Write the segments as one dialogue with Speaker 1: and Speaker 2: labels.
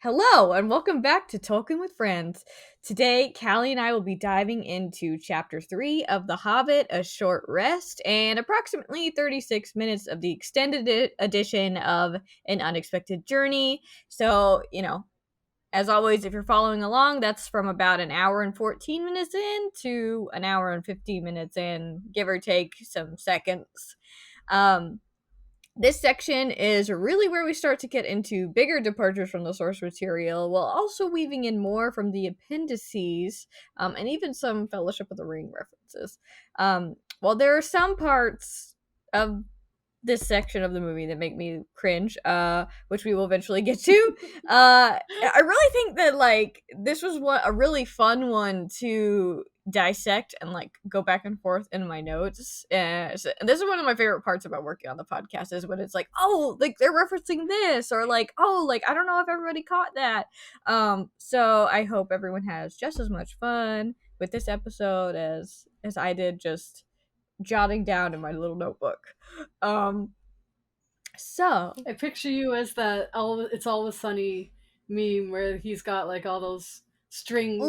Speaker 1: Hello, and welcome back to Tolkien with Friends. Today, Callie and I will be diving into Chapter 3 of The Hobbit, A Short Rest, and approximately 36 minutes of the extended edition of An Unexpected Journey. So, as always, if you're following along, that's from about an hour and 14 minutes in to an hour and 15 minutes in, give or take some seconds. This section is really where we start to get into bigger departures from the source material, while also weaving in more from the appendices, and even some Fellowship of the Ring references. While there are some parts of this section of the movie that make me cringe, which we will eventually get to. I really think that this was a really fun one to dissect and go back and forth in my notes. And this is one of my favorite parts about working on the podcast is when it's they're referencing this, or I don't know if everybody caught that. So I hope everyone has just as much fun with this episode as I did just jotting down in my little notebook. So
Speaker 2: I picture you as that "It's Always Sunny" meme where he's got all those string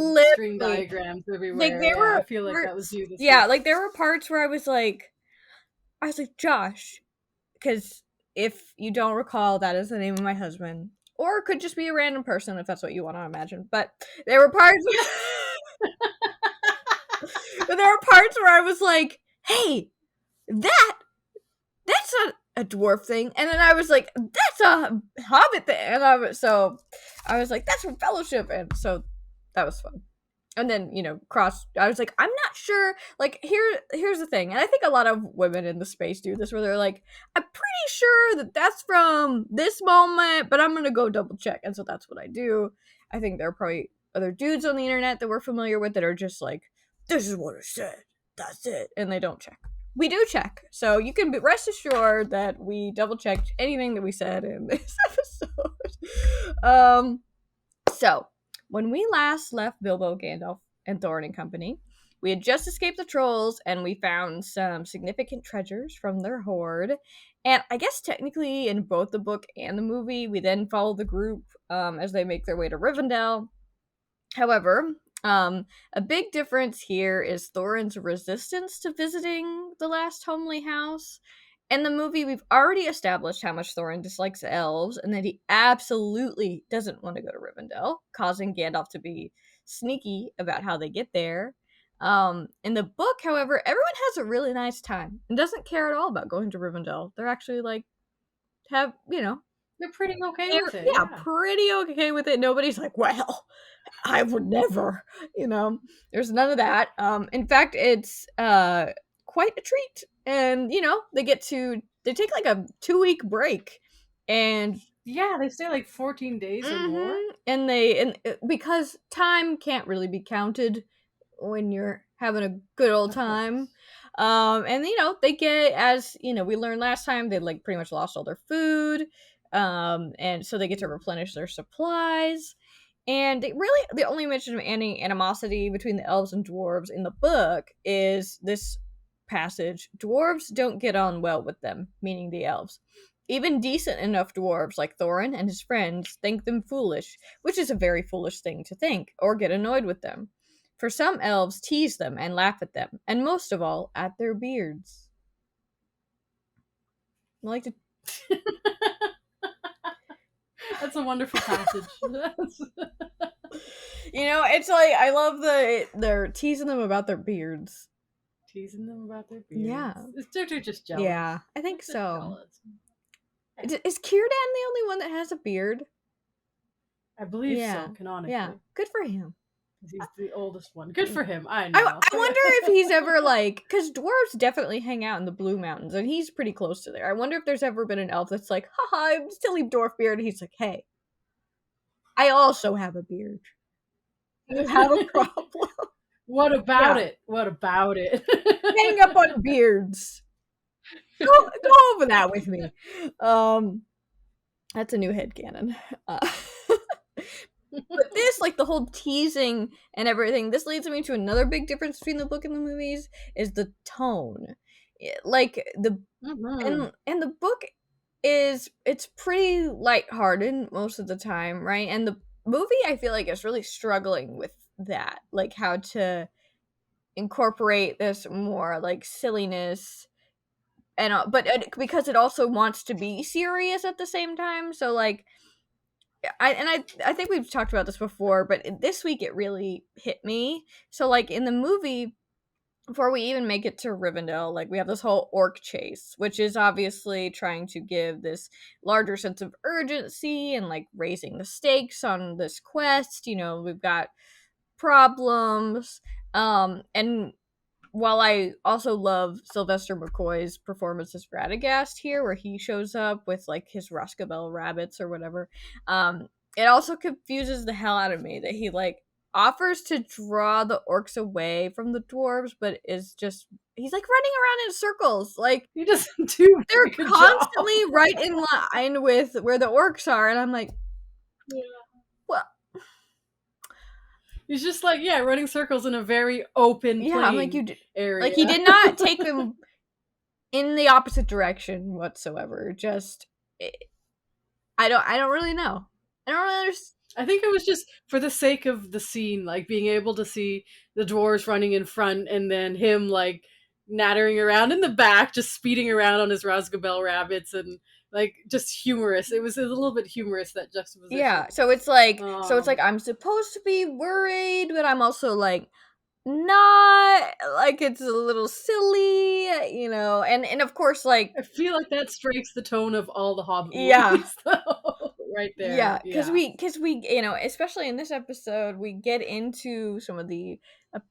Speaker 2: diagrams everywhere. I feel like that was you.
Speaker 1: There were parts where I was like, Josh, because if you don't recall, that is the name of my husband, or it could just be a random person if that's what you want to imagine. But there were parts, where I was like, hey, that's not a dwarf thing, and then I was like, that's a hobbit thing, and I was like, that's from Fellowship, and so that was fun. And then I was like, I'm not sure, here's the thing, and I think a lot of women in the space do this, where they're like, I'm pretty sure that's from this moment, but I'm gonna go double check, and so that's what I do. I think there are probably other dudes on the internet that we're familiar with that are just like, this is what I said, that's it, and they don't check. We do check, so you can rest assured that we double checked anything that we said in this episode. So when we last left Bilbo, Gandalf, and Thorin and company, we had just escaped the trolls, and we found some significant treasures from their hoard. And I guess technically in both the book and the movie, we then follow the group as they make their way to Rivendell. However, a big difference here is Thorin's resistance to visiting the last homely house. In the movie, we've already established how much Thorin dislikes elves, and that he absolutely doesn't want to go to Rivendell, causing Gandalf to be sneaky about how they get there. In the book, however, everyone has a really nice time and doesn't care at all about going to Rivendell. They're actually
Speaker 2: they're pretty okay with it.
Speaker 1: Yeah, pretty okay with it. Nobody's like, well, I would never, there's none of that. In fact, it's quite a treat. And, they take a 2-week break. And
Speaker 2: yeah, they stay 14 days or more.
Speaker 1: And because time can't really be counted when you're having a good old time. And they get, as we learned last time, they pretty much lost all their food. And so they get to replenish their supplies. And the only mention of any animosity between the elves and dwarves in the book is this passage. Dwarves don't get on well with them, meaning the elves. Even decent enough dwarves like Thorin and his friends think them foolish, which is a very foolish thing to think, or get annoyed with them. For some elves tease them and laugh at them, and most of all, at their beards. I like to...
Speaker 2: That's a wonderful passage.
Speaker 1: It's I love they're teasing them about their beards.
Speaker 2: Teasing them about their beards?
Speaker 1: Yeah.
Speaker 2: They're just jealous.
Speaker 1: Yeah, I think so. Is Círdan the only one that has a beard?
Speaker 2: I believe so, canonically.
Speaker 1: Yeah, good for him.
Speaker 2: He's the oldest one. Good for him. I know.
Speaker 1: I wonder if he's ever because dwarves definitely hang out in the Blue Mountains, and he's pretty close to there. I wonder if there's ever been an elf that's like, haha, I'm silly dwarf beard. And he's like, hey, I also have a beard. You have a problem.
Speaker 2: What about it? What about it?
Speaker 1: Hang up on beards. Go over that with me. That's a new headcanon. But this, the whole teasing and everything, this leads me to another big difference between the book and the movies, is the tone. In the book, it's pretty lighthearted most of the time, right? And the movie, I feel like, is really struggling with that, like how to incorporate this more like silliness, and but because it also wants to be serious at the same time. So like I think we've talked about this before, but this week it really hit me. So like in the movie, before we even make it to Rivendell, like we have this whole orc chase, which is obviously trying to give this larger sense of urgency and like raising the stakes on this quest. You know, we've got problems. And while I also love Sylvester McCoy's performance as Radagast here, where he shows up with like his Roscabel rabbits or whatever, it also confuses the hell out of me that he like offers to draw the orcs away from the dwarves, but is just he's like running around in circles. Like
Speaker 2: he doesn't do
Speaker 1: they're constantly
Speaker 2: job.
Speaker 1: right in line with where the orcs are, and I'm like,
Speaker 2: yeah.
Speaker 1: Well,
Speaker 2: he's just like running circles in a very open plain
Speaker 1: I'm like
Speaker 2: area.
Speaker 1: Like he did not take them in the opposite direction whatsoever. Just I don't really know. I don't really understand.
Speaker 2: I think it was just for the sake of the scene, like being able to see the dwarves running in front and then him like nattering around in the back, just speeding around on his Rosgabel rabbits, and like just humorous. It was a little bit humorous, that juxtaposition.
Speaker 1: Yeah, so it's like I'm supposed to be worried, but I'm also like not, like it's a little silly, you know. And of course, like
Speaker 2: I feel like that strikes the tone of all the Hobbit movies, though. Right there.
Speaker 1: Yeah, because we you know, especially in this episode, we get into some of the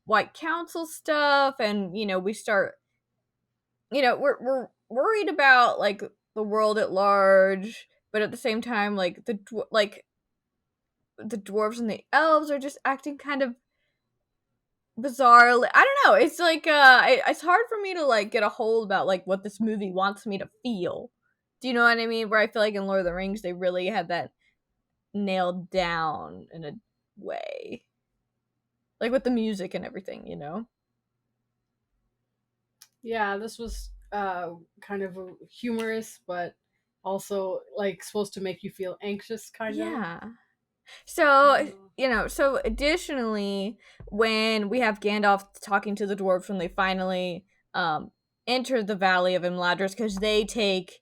Speaker 1: White Council stuff, and you know, we start, you know, we're worried about like the world at large, but at the same time, like the dwarves and the elves are just acting kind of bizarrely. I don't know. It's like it's hard for me to like get a hold about like what this movie wants me to feel. Do you know what I mean? Where I feel like in Lord of the Rings, they really had that nailed down in a way, like with the music and everything, you know.
Speaker 2: Yeah, this was kind of humorous, but also like supposed to make you feel anxious, kind of.
Speaker 1: Yeah. So, you know, so additionally, when we have Gandalf talking to the dwarves when they finally enter the Valley of Imladris, because they take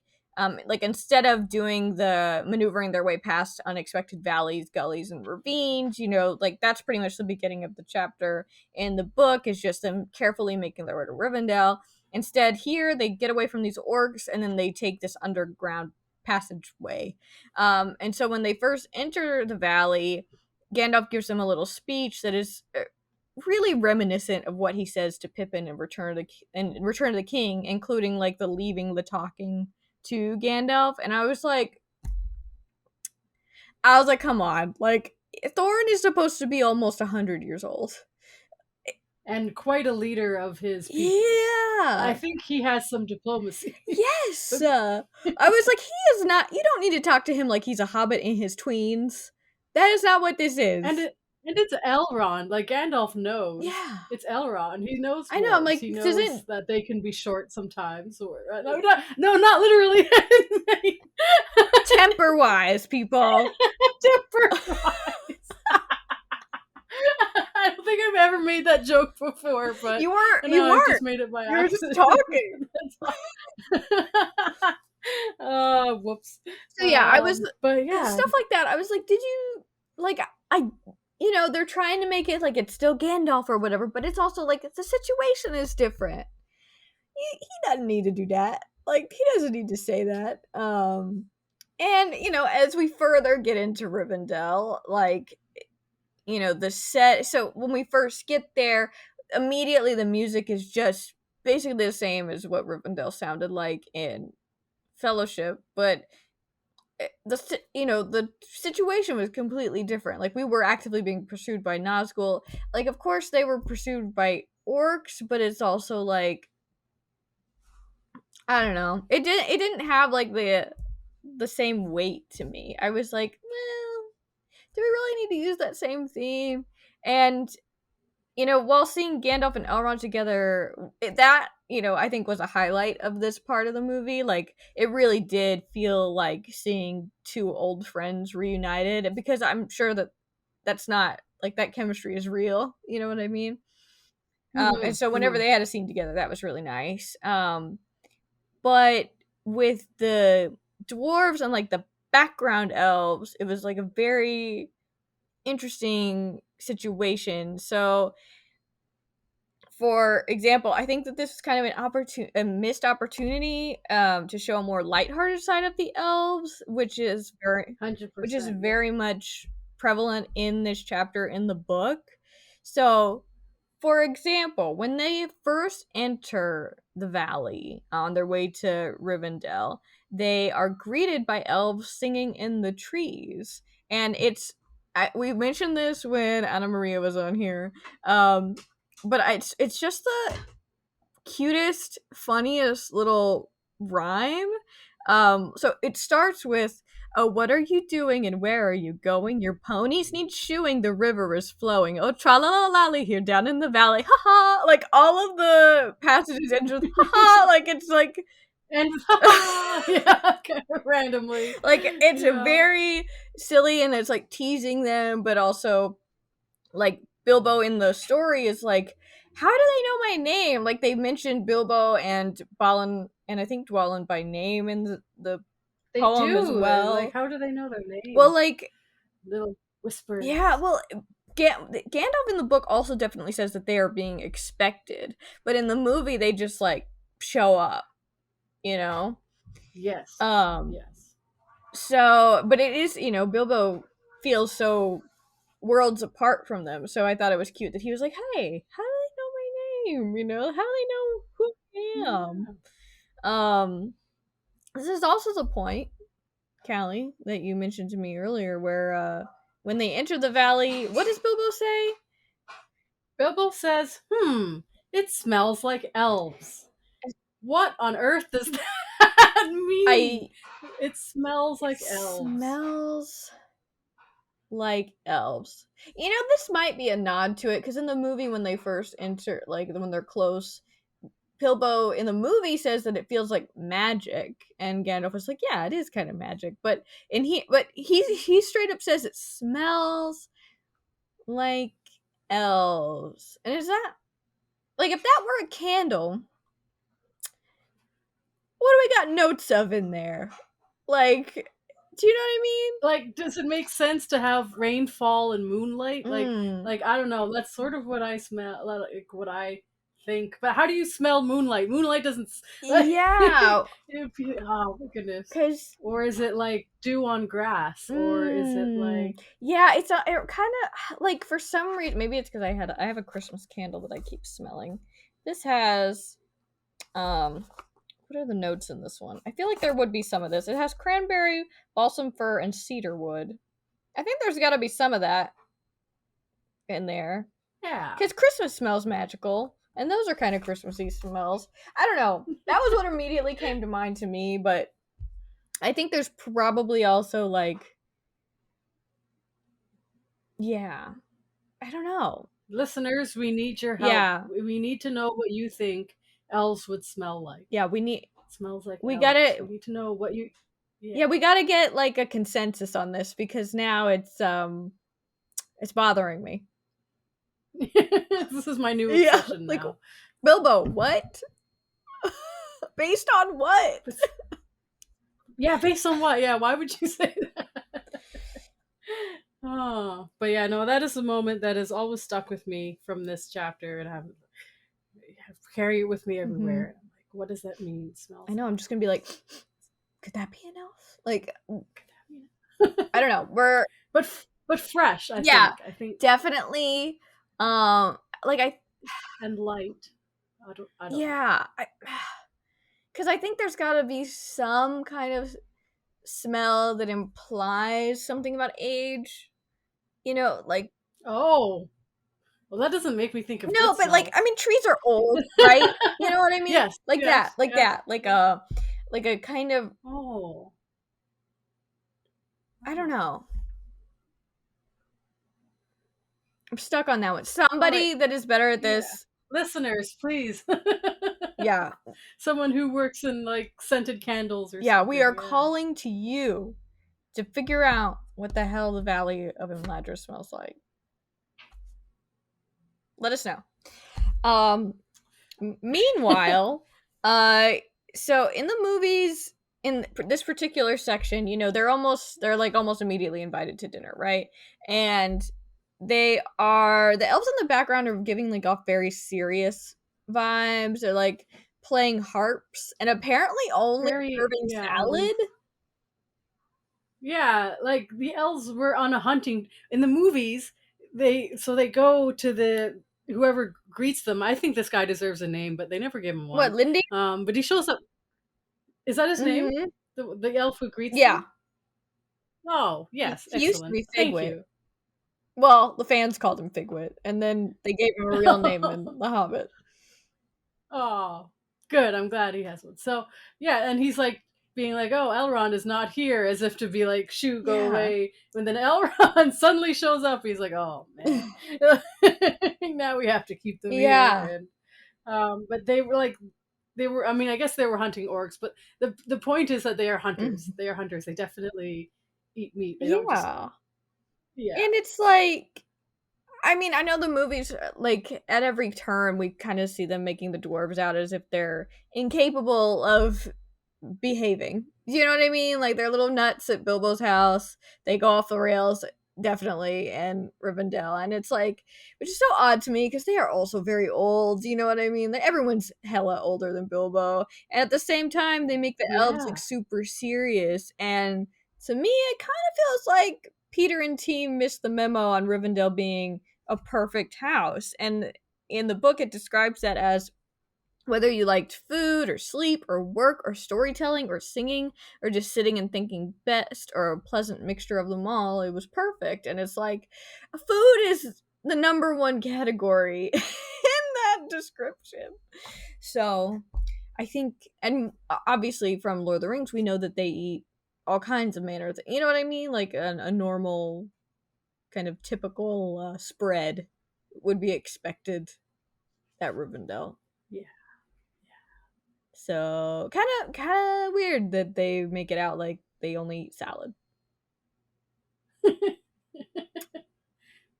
Speaker 1: like instead of doing the maneuvering their way past unexpected valleys, gullies, and ravines, you know, like that's pretty much the beginning of the chapter in the book, is just them carefully making their way to Rivendell. Instead, here they get away from these orcs and then they take this underground passageway. And so when they first enter the valley, Gandalf gives them a little speech that is really reminiscent of what he says to Pippin in Return of the King, including like the leaving the talking to Gandalf. And I was like, come on, like Thorin is supposed to be almost 100 years old.
Speaker 2: And quite a leader of his people.
Speaker 1: Yeah.
Speaker 2: I think he has some diplomacy.
Speaker 1: Yes. I was like, he is not, you don't need to talk to him like he's a hobbit in his tweens. That is not what this is.
Speaker 2: And it's Elrond. Like Gandalf knows.
Speaker 1: Yeah.
Speaker 2: It's Elrond. He knows.
Speaker 1: I know. I'm like,
Speaker 2: he knows that they can be short sometimes. Or no, not literally.
Speaker 1: Temper wise, people.
Speaker 2: Temper wise. I don't think I've ever made that joke before, but
Speaker 1: you weren't.
Speaker 2: Just made it by
Speaker 1: accident.
Speaker 2: You
Speaker 1: were just
Speaker 2: talking. Oh, whoops.
Speaker 1: So yeah, I was, but yeah, stuff like that. I was like, did you like? You know, they're trying to make it like it's still Gandalf or whatever, but it's also like the situation is different. He doesn't need to do that. Like he doesn't need to say that. And you know, as we further get into Rivendell, like, you know, the set. So when we first get there, immediately the music is just basically the same as what Rivendell sounded like in Fellowship, but the situation was completely different. Like we were actively being pursued by Nazgul. Like of course they were pursued by orcs, but it's also like, I don't know. It didn't have like the same weight to me. I was like, well, do we really need to use that same theme? And you know, while seeing Gandalf and Elrond together, that I think was a highlight of this part of the movie. Like, it really did feel like seeing two old friends reunited, because I'm sure that that's not like that chemistry is real. You know what I mean? And so whenever they had a scene together, that was really nice. But with the dwarves and like the background elves, it was like a very interesting situation. So, for example, I think that this is kind of a missed opportunity to show a more lighthearted side of the elves, which is
Speaker 2: 100%. Yeah.
Speaker 1: very much prevalent in this chapter in the book. So, for example, when they first enter the valley on their way to Rivendell, they are greeted by elves singing in the trees. And we mentioned this when Anna Maria was on here, but it's just the cutest, funniest little rhyme. So it starts with, "Oh, what are you doing and where are you going? Your ponies need shoeing, the river is flowing. Oh, tra la la lally here down in the valley. Ha ha!" Like, all of the passages end with ha ha. Like, it's like,
Speaker 2: And yeah, kind of randomly.
Speaker 1: like, it's a
Speaker 2: Yeah.
Speaker 1: very silly, and it's like teasing them, but also like Bilbo in the story is like, how do they know my name? Like, they mentioned Bilbo and Balin, and I think Dwalin by name in the
Speaker 2: They
Speaker 1: poem as
Speaker 2: do. Like,
Speaker 1: well.
Speaker 2: how do they know their
Speaker 1: Well,
Speaker 2: names?
Speaker 1: like,
Speaker 2: Little
Speaker 1: yeah,
Speaker 2: whispers.
Speaker 1: well, Gandalf in the book also definitely says that they are being expected, but in the movie they just like show up, you know.
Speaker 2: Yes.
Speaker 1: Um,
Speaker 2: Yes.
Speaker 1: so, but it is, Bilbo feels so worlds apart from them. So I thought it was cute that he was like, "Hey, how do they know my name? How do they know who I am?"
Speaker 2: Yeah.
Speaker 1: Um, this is also the point, Callie, that you mentioned to me earlier, where when they enter the valley, what does Bilbo say?
Speaker 2: Bilbo says, it smells like elves. What on earth does that mean?
Speaker 1: I
Speaker 2: It smells
Speaker 1: It
Speaker 2: like elves.
Speaker 1: smells like elves. This might be a nod to it, because in the movie when they first enter, like when they're close, Bilbo in the movie says that it feels like magic, and Gandalf was like, "Yeah, it is kind of magic," he straight up says it smells like elves. And is that, like, if that were a candle, what do we got notes of in there? Like, do you know what I
Speaker 2: Like, does it make sense to have rainfall and moonlight?
Speaker 1: mean?
Speaker 2: I don't know. That's sort of what I smell, like what I think. But how do you smell moonlight? Moonlight doesn't like.
Speaker 1: Yeah,
Speaker 2: Oh my goodness.
Speaker 1: because
Speaker 2: Or is it like dew on grass? Or is it like
Speaker 1: yeah, it kind of like, for some reason, maybe it's because I have a Christmas candle that I keep smelling. This has um what are the notes in this one? I feel like there would be some of this. It has cranberry, balsam fir, and cedar wood. I think there's got to be some of that in there,
Speaker 2: yeah?
Speaker 1: because Christmas smells magical, and those are kind of Christmassy smells. I don't know. That was what immediately came to mind to me, but I think there's probably also like, yeah, I don't know.
Speaker 2: Listeners, we need your help.
Speaker 1: Yeah,
Speaker 2: We need to know what you think elves would smell like.
Speaker 1: yeah,
Speaker 2: It smells like
Speaker 1: we
Speaker 2: elves.
Speaker 1: gotta
Speaker 2: We need to know what you.
Speaker 1: yeah,
Speaker 2: Yeah.
Speaker 1: we gotta get like a consensus on this, because now it's bothering me.
Speaker 2: This is my new
Speaker 1: Yeah,
Speaker 2: obsession
Speaker 1: like,
Speaker 2: now.
Speaker 1: Bilbo, what? Based on what?
Speaker 2: But yeah, based on what? Yeah, why would you say that? Oh, but yeah, no, that is a moment that has always stuck with me from this chapter, and have carry it with me
Speaker 1: Mm-hmm.
Speaker 2: everywhere. I'm like, what does that mean? It
Speaker 1: I
Speaker 2: smells
Speaker 1: know. I'm
Speaker 2: like.
Speaker 1: just gonna be like, could that be an elf? Like,
Speaker 2: Could that
Speaker 1: I
Speaker 2: be?
Speaker 1: don't know. We're
Speaker 2: But fresh. I
Speaker 1: Yeah,
Speaker 2: think. I think
Speaker 1: definitely. Like,
Speaker 2: and light. I don't. I don't know.
Speaker 1: yeah, because I think there's got to be some kind of smell that implies something about age. Like,
Speaker 2: Oh, well, that doesn't make me think of
Speaker 1: no,
Speaker 2: good
Speaker 1: but like, I
Speaker 2: smells.
Speaker 1: mean, trees are old, right? You know what I mean?
Speaker 2: Yes.
Speaker 1: Like that,
Speaker 2: Yes.
Speaker 1: like
Speaker 2: Yes.
Speaker 1: that, like a kind of,
Speaker 2: Oh.
Speaker 1: I don't
Speaker 2: Oh.
Speaker 1: know. I'm stuck on that one.
Speaker 2: All right.
Speaker 1: Somebody that is better at
Speaker 2: Yeah.
Speaker 1: this.
Speaker 2: Listeners, please.
Speaker 1: Yeah.
Speaker 2: Someone who works in like scented candles or
Speaker 1: Yeah, we are
Speaker 2: something. Yeah.
Speaker 1: calling to you to figure out what the hell the Valley of Imladra smells like. Let us know. Um, Meanwhile, uh, so in the movies, in this particular section, they're like almost immediately invited to dinner, right? And the elves in the background are giving like off very serious vibes. They're like playing harps and apparently only
Speaker 2: Very,
Speaker 1: serving
Speaker 2: yeah,
Speaker 1: salad.
Speaker 2: yeah, like the elves were on a hunting in the movies. They go to the whoever greets them. I think this guy deserves a name, but they never give him
Speaker 1: What,
Speaker 2: one.
Speaker 1: Lindy?
Speaker 2: But he shows up. Is that his name?
Speaker 1: Mm-hmm.
Speaker 2: The elf who greets
Speaker 1: Yeah.
Speaker 2: them? Oh, yes,
Speaker 1: He used to
Speaker 2: excellent.
Speaker 1: be
Speaker 2: Thank
Speaker 1: Figwit.
Speaker 2: you.
Speaker 1: Well, the fans called him Figwit, and then they gave him a real name in The Hobbit.
Speaker 2: Oh, good. I'm glad he has one. So yeah, and he's like being like, "Oh, Elrond is not here," as if to be like, "Shoo, go
Speaker 1: Yeah.
Speaker 2: away." When then Elrond suddenly shows up, he's like, "Oh man, now we have to keep them here."
Speaker 1: Yeah.
Speaker 2: And but they were like, they were. I mean, I guess they were hunting orcs, but the point is that they are hunters.
Speaker 1: Mhm.
Speaker 2: They are hunters. They definitely eat meat. They don't just
Speaker 1: Yeah.
Speaker 2: yeah.
Speaker 1: And it's like, I mean, I know the movies, like, at every turn, we kind of see them making the dwarves out as if they're incapable of behaving. You know what I mean? Like, they're little nuts at Bilbo's house. They go off the rails, definitely, and Rivendell. And it's like, which is so odd to me because they are also very old. You know what I mean? Like, everyone's hella older than Bilbo. And at the same time, they make the elves look
Speaker 2: Yeah.
Speaker 1: super serious. And to me, it kind of feels like Peter and team missed the memo on Rivendell being a perfect house. And in the book, it describes that as whether you liked food or sleep or work or storytelling or singing or just sitting and thinking best or a pleasant mixture of them all, it was perfect. And it's like, food is the number one category in that description. So I think, and obviously from Lord of the Rings, we know that they eat all kinds of manner. You know what I mean? Like a normal kind of typical spread would be expected at Rivendell.
Speaker 2: Yeah.
Speaker 1: So kind of weird that they make it out like they only eat salad.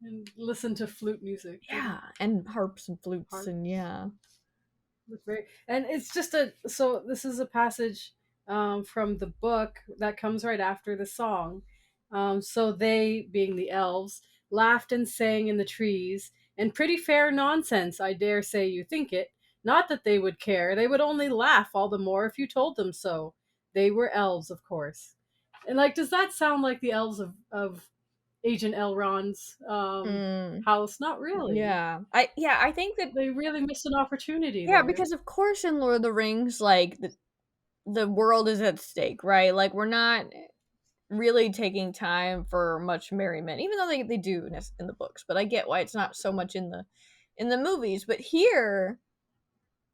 Speaker 2: And listen to flute music and
Speaker 1: Yeah, and harps and flutes
Speaker 2: harp.
Speaker 1: and yeah.
Speaker 2: Very, and it's just a so this is a passage from the book that comes right after the song. So they, being the elves, laughed and sang in the trees, and pretty fair nonsense, I dare say you think it. Not that they would care, they would only laugh all the more if you told them so. They were elves, of course. And like, does that sound like the elves of Agent Elrond's
Speaker 1: Mm,
Speaker 2: house? Not really.
Speaker 1: yeah. I think that
Speaker 2: They really missed an opportunity
Speaker 1: yeah,
Speaker 2: there.
Speaker 1: because of course in Lord of the Rings, like the world is at stake, right? Like we're not really taking time for much merriment, even though they do in the books. But I get why it's not so much in the movies. But here,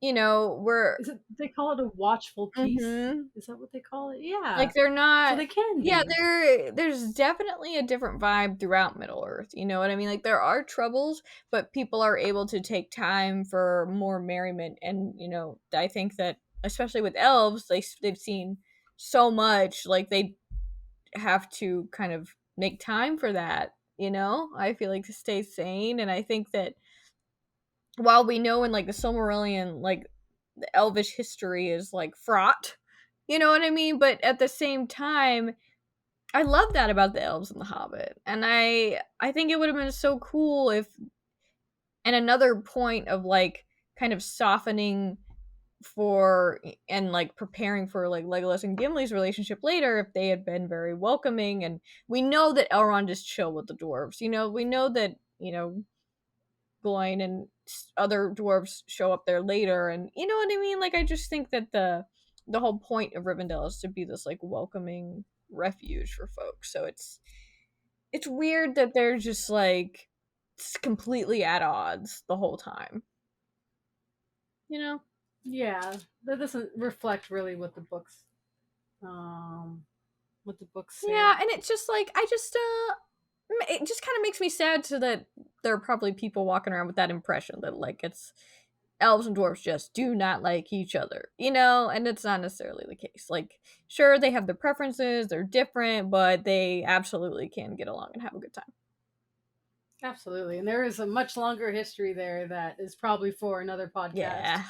Speaker 1: we're
Speaker 2: Is it they call it a watchful peace?
Speaker 1: mhm.
Speaker 2: Is that what they call it? Yeah.
Speaker 1: Like they're
Speaker 2: So
Speaker 1: not
Speaker 2: they can
Speaker 1: yeah,
Speaker 2: be.
Speaker 1: there's definitely a different vibe throughout Middle Earth. You know what I mean? Like there are troubles, but people are able to take time for more merriment. And I think that especially with elves, they've seen so much, like they have to kind of make time for that. I feel like to stay sane, and I think that while we know in like the Silmarillion, like the elvish history is like fraught, you know what I mean? But at the same time, I love that about the elves in the Hobbit, and I think it would have been so cool if, and another point of like kind of softening for and like preparing for like Legolas and Gimli's relationship later, if they had been very welcoming. And we know that Elrond is chill with the dwarves. We know that Gloin and other dwarves show up there later, and you know what I mean. Like I just think that the whole point of Rivendell is to be this like welcoming refuge for folks. So it's weird that they're just like completely at odds the whole time. You know?
Speaker 2: Yeah. That doesn't reflect really um what the books say.
Speaker 1: Yeah, and it's just like it just kind of makes me sad so that there are probably people walking around with that impression that like it's elves and dwarves just do not like each other, you know, and it's not necessarily the case. Like, sure, they have their preferences, they're different, but they absolutely can get along and have a good time.
Speaker 2: Absolutely. And there is a much longer history there that is probably for another podcast.
Speaker 1: Yeah.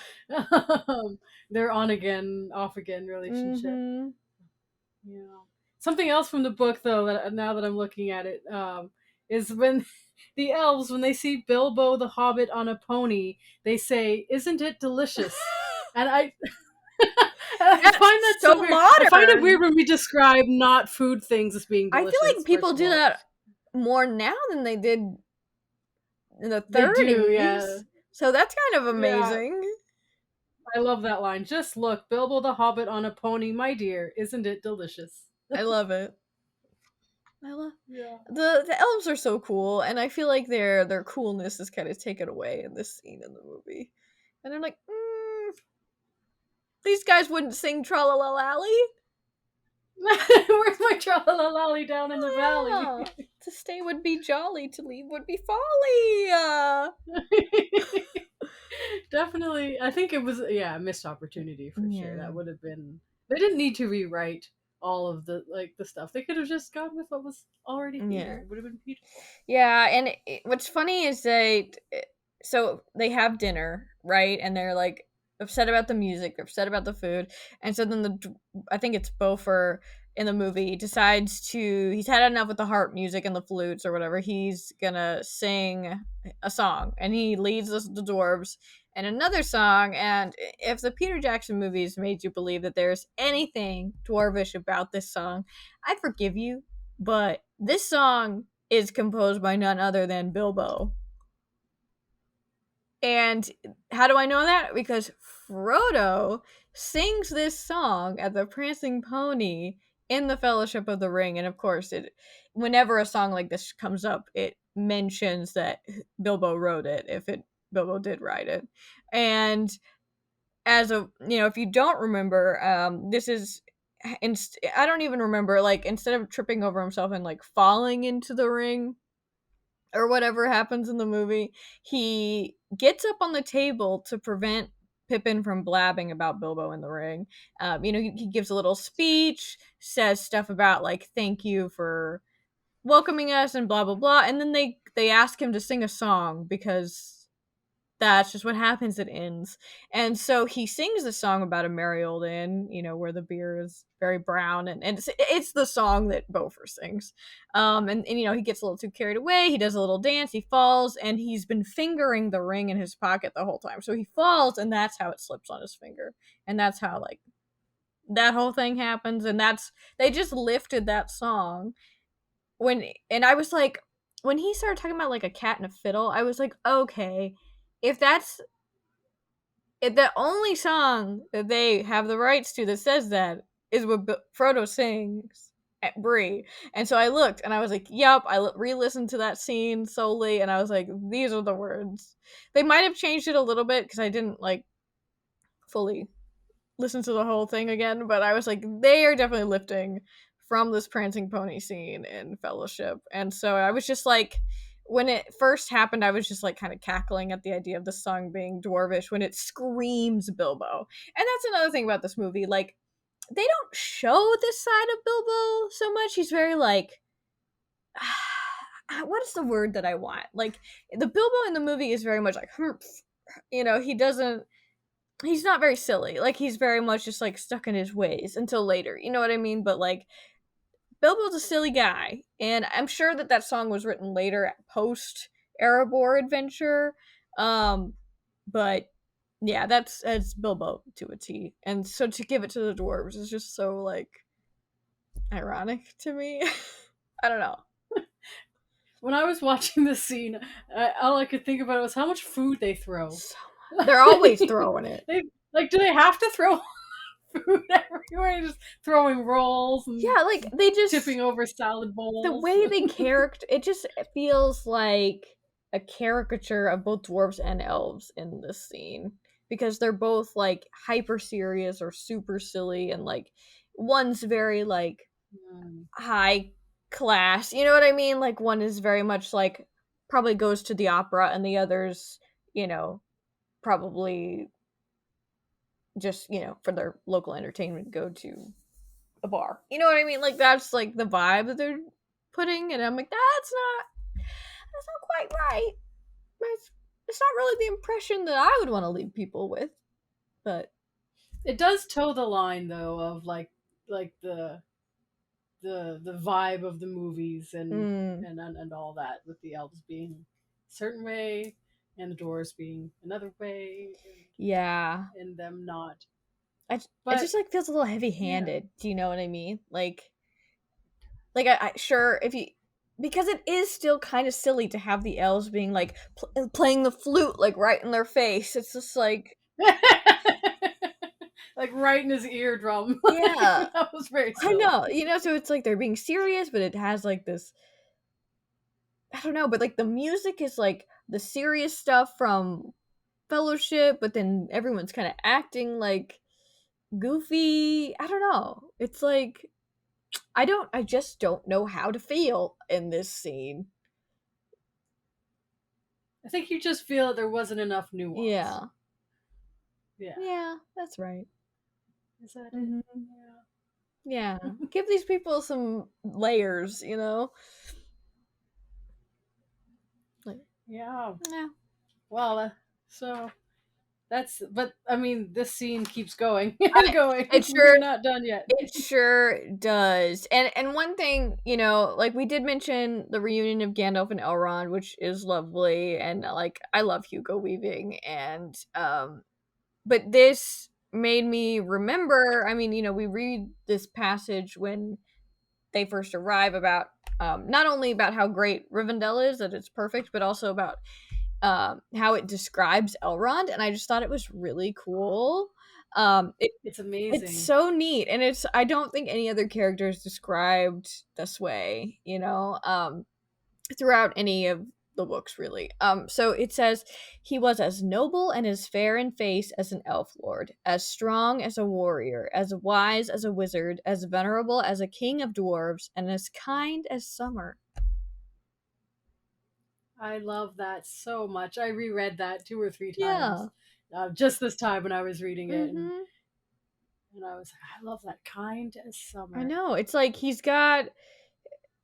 Speaker 2: Their on again, off again relationship.
Speaker 1: Mm-hmm.
Speaker 2: Yeah. Something else from the book, though, that now that I'm looking at it, is when the elves, when they see Bilbo the Hobbit on a pony, they say, "Isn't it delicious?" And I, I find that
Speaker 1: That's so
Speaker 2: so weird. I find it weird
Speaker 1: modern.
Speaker 2: when we describe not food things as being
Speaker 1: I feel
Speaker 2: delicious.
Speaker 1: like
Speaker 2: First
Speaker 1: people
Speaker 2: of
Speaker 1: do
Speaker 2: all,
Speaker 1: that more now than they did in the
Speaker 2: they do, yeah,
Speaker 1: 30s. So that's kind of
Speaker 2: yeah.
Speaker 1: amazing.
Speaker 2: I love that line. Just look, Bilbo the Hobbit on a pony, my dear. Isn't it delicious?
Speaker 1: I love it. I love
Speaker 2: Yeah.
Speaker 1: the elves are so cool, and I feel like their coolness is kind of taken away in this scene in the movie. And I'm like, these guys wouldn't sing Tra La La Lally.
Speaker 2: Where's my tralala down in the valley?
Speaker 1: Oh, yeah. To stay would be jolly, to leave would be folly.
Speaker 2: Definitely. I think it was, yeah, a missed opportunity for sure.
Speaker 1: Yeah.
Speaker 2: That would have been. They didn't need to rewrite all of the stuff. They could have just gone with what was already
Speaker 1: Yeah.
Speaker 2: here. It would have been beautiful.
Speaker 1: Yeah, and what's funny is so they have dinner, right? And they're like upset about the music, they're upset about the food, and so then I think it's Beaufort in the movie decides he's had enough with the harp music and the flutes or whatever. He's gonna sing a song, and he leads the dwarves in another song. And if the Peter Jackson movies made you believe that there's anything dwarvish about this song, I'd forgive you. But this song is composed by none other than Bilbo. And how do I know that? Because Frodo sings this song at the Prancing Pony in the Fellowship of the Ring. And of course, whenever a song like this comes up, it mentions that Bilbo wrote it, if Bilbo did write it. And as a, if you don't remember, this is I don't even remember, like, instead of tripping over himself and like falling into the ring or whatever happens in the movie, he gets up on the table to prevent Pippin from blabbing about Bilbo in the ring. He gives a little speech, says stuff about like thank you for welcoming us and blah blah blah, and then they ask him to sing a song because that's just what happens. It ends. And so he sings the song about a merry old inn, where the beer is very brown, and it's the song that Beaufort sings. And he gets a little too carried away. He does a little dance, he falls, and he's been fingering the ring in his pocket the whole time. So he falls, and that's how it slips on his finger. And that's how, like, that whole thing happens. And they just lifted that song and I was like, when he started talking about like a cat and a fiddle, I was like, okay, if that's the only song that they have the rights to that says that is what Frodo sings at Bree. And so I looked and I was like, yep, I re-listened to that scene solely, and I was like, these are the words. They might have changed it a little bit because I didn't like fully listen to the whole thing again, but I was like, they are definitely lifting from this prancing pony scene in Fellowship. And so I was just like, when it first happened, I was just like kind of cackling at the idea of the song being dwarvish when it screams Bilbo. And that's another thing about this movie. Like, they don't show this side of Bilbo so much. He's very like, what is the word that I want? Like, the Bilbo in the movie is very much like, he doesn't, he's not very silly. Like, he's very much just like stuck in his ways until later. You know what I mean? But like, Bilbo's a silly guy, and I'm sure that song was written later, post Erebor adventure. But yeah, that's Bilbo to a T. And so to give it to the dwarves is just so like ironic to me. I don't know.
Speaker 2: When I was watching this scene, all I could think about was how much food they throw.
Speaker 1: So they're always throwing it.
Speaker 2: Do they have to throw food everywhere? Just throwing rolls and
Speaker 1: yeah, like they just
Speaker 2: tipping over salad bowls.
Speaker 1: The way they it just feels like a caricature of both dwarves and elves in this scene, because they're both like hyper serious or super silly, and like one's very like high class, you know what I mean? Like one is very much like probably goes to the opera, and the other's, probably just, for their local entertainment, go to a bar. You know what I mean? Like, that's like the vibe that they're putting, and I'm like, that's not quite right. It's not really the impression that I would want to leave people with. But
Speaker 2: It does toe the line though of like the vibe of the movies and all that, with the elves being a certain way and the dwarves being another way,
Speaker 1: yeah,
Speaker 2: and them not.
Speaker 1: it
Speaker 2: But
Speaker 1: just like feels a little
Speaker 2: yeah,
Speaker 1: heavy-handed. Do you know what I mean? Like I sure if you because it is still kind of silly to have the elves being like playing the flute like right in their face. It's just like
Speaker 2: like right in his eardrum.
Speaker 1: yeah,
Speaker 2: That was very
Speaker 1: I know.
Speaker 2: silly.
Speaker 1: So it's like they're being serious, but it has like this I don't know, but like the music is like the serious stuff from Fellowship, but then everyone's kind of acting like goofy. I don't know. It's like I just don't know how to feel in this scene.
Speaker 2: I think you just feel that there wasn't enough nuance.
Speaker 1: Yeah.
Speaker 2: Yeah.
Speaker 1: Yeah, that's right.
Speaker 2: Is that it?
Speaker 1: Hmm.
Speaker 2: Yeah.
Speaker 1: Yeah. Give these people some layers, Like,
Speaker 2: Yeah.
Speaker 1: yeah.
Speaker 2: Well, so that's, but I mean, this scene keeps going
Speaker 1: I,
Speaker 2: and going.
Speaker 1: it sure
Speaker 2: We're not done yet.
Speaker 1: it sure does. And one thing, like we did mention the reunion of Gandalf and Elrond, which is lovely, and like I love Hugo Weaving, and but this made me remember, I mean, we read this passage when they first arrive about not only about how great Rivendell is, that it's perfect, but also about how it describes Elrond, and I just thought it was really cool.
Speaker 2: It's
Speaker 1: It's
Speaker 2: amazing.
Speaker 1: so neat, and I don't think any other character is described this way, throughout any of the books, really. So it says he was as noble and as fair in face as an elf lord, as strong as a warrior, as wise as a wizard, as venerable as a king of dwarves, and as kind as summer.
Speaker 2: I love that so much. I reread that 2 or 3 times,
Speaker 1: Yeah.
Speaker 2: just this time when I was reading it,
Speaker 1: Mm-hmm.
Speaker 2: and I was like, I love that, kind as
Speaker 1: I
Speaker 2: summer.
Speaker 1: know. It's like he's got,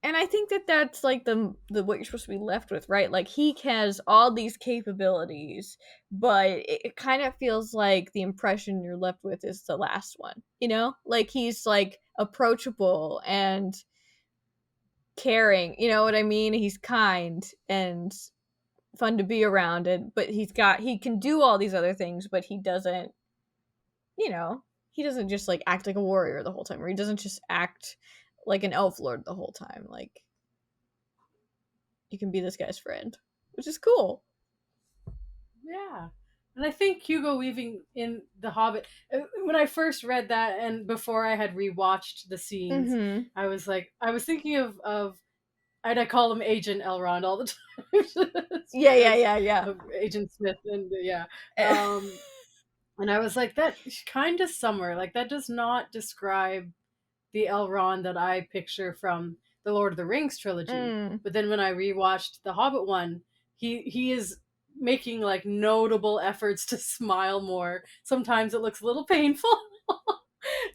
Speaker 1: and I think that that's like the what you're supposed to be left with, right? Like he has all these capabilities, but it kind of feels like the impression you're left with is the last one. Like he's like approachable and caring. You know what I mean? He's kind and fun to be around, and but he can do all these other things, but you know, he doesn't just like act like a warrior the whole time, or he doesn't just act like an elf lord the whole time. Like you can be this guy's friend, which is cool.
Speaker 2: Yeah. And I think Hugo Weaving in The Hobbit, when I first read that and before I had rewatched the scenes,
Speaker 1: Mm-hmm.
Speaker 2: I was thinking of, and I call him Agent Elrond all the time, just
Speaker 1: Yeah, yeah,
Speaker 2: because
Speaker 1: yeah, yeah.
Speaker 2: of Agent Smith, and yeah. Um, and I was like, that kind of summer, like that does not describe the Elrond that I picture from the Lord of the Rings trilogy.
Speaker 1: mm,
Speaker 2: But then when I rewatched the Hobbit one, he is making like notable efforts to smile more. Sometimes it looks a little painful,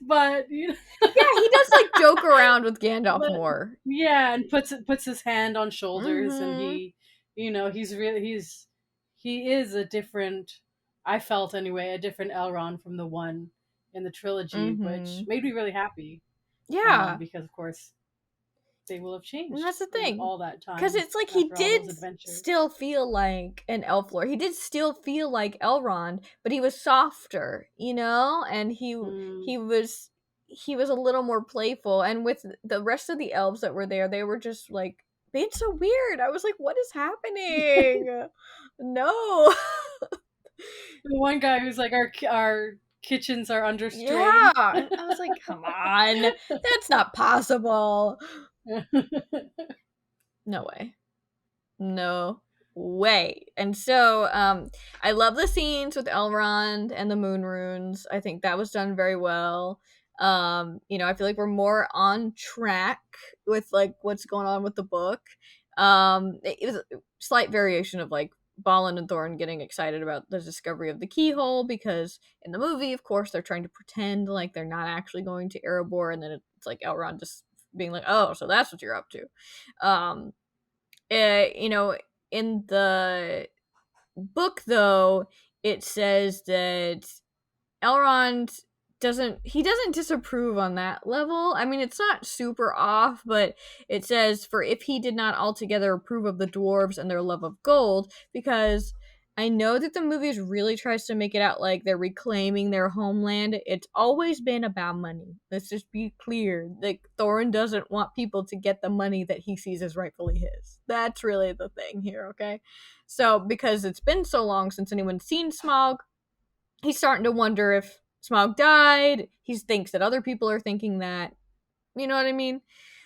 Speaker 2: but
Speaker 1: yeah, he does like joke around with Gandalf
Speaker 2: but
Speaker 1: more.
Speaker 2: yeah, and puts his hand on shoulders, and
Speaker 1: Mm-hmm.
Speaker 2: he's really he is a different. I felt anyway, a different Elrond from the one in the trilogy, which
Speaker 1: Mm-hmm.
Speaker 2: made me really happy,
Speaker 1: Yeah,
Speaker 2: because of course they will have
Speaker 1: and
Speaker 2: changed
Speaker 1: that's the
Speaker 2: in
Speaker 1: thing.
Speaker 2: all that
Speaker 1: Because
Speaker 2: time
Speaker 1: it's like he
Speaker 2: after all
Speaker 1: did
Speaker 2: those adventures.
Speaker 1: still feel like an elf lord. He did still feel like Elrond, but he was softer, and
Speaker 2: Mm.
Speaker 1: he was a little more playful. And with the rest of the elves that were there, they were just like being so weird. I was like, what is happening? No.
Speaker 2: The one guy who's like, our kitchens are under strain.
Speaker 1: Yeah. I was like, come on. That's not possible. No way. No way. And so I love the scenes with Elrond and the moon runes. I think that was done very well. I feel like we're more on track with like what's going on with the book. It was a slight variation of like Balin and Thorin getting excited about the discovery of the keyhole, because in the movie, of course, they're trying to pretend like they're not actually going to Erebor, and then it's like Elrond just being like, "Oh, so that's what you're up to." Um, you know, in the book though, it says that Elrond doesn't disapprove on that level. I mean, it's not super off, but it says, for if he did not altogether approve of the dwarves and their love of gold, because I know that the movies really tries to make it out like they're reclaiming their homeland. It's always been about money. Let's just be clear. Like, Thorin doesn't want people to get the money that he sees as rightfully his. That's really the thing here, okay? So, because it's been so long since anyone's seen Smaug, he's starting to wonder if Smaug died. He thinks that other people are thinking that. You know what I mean?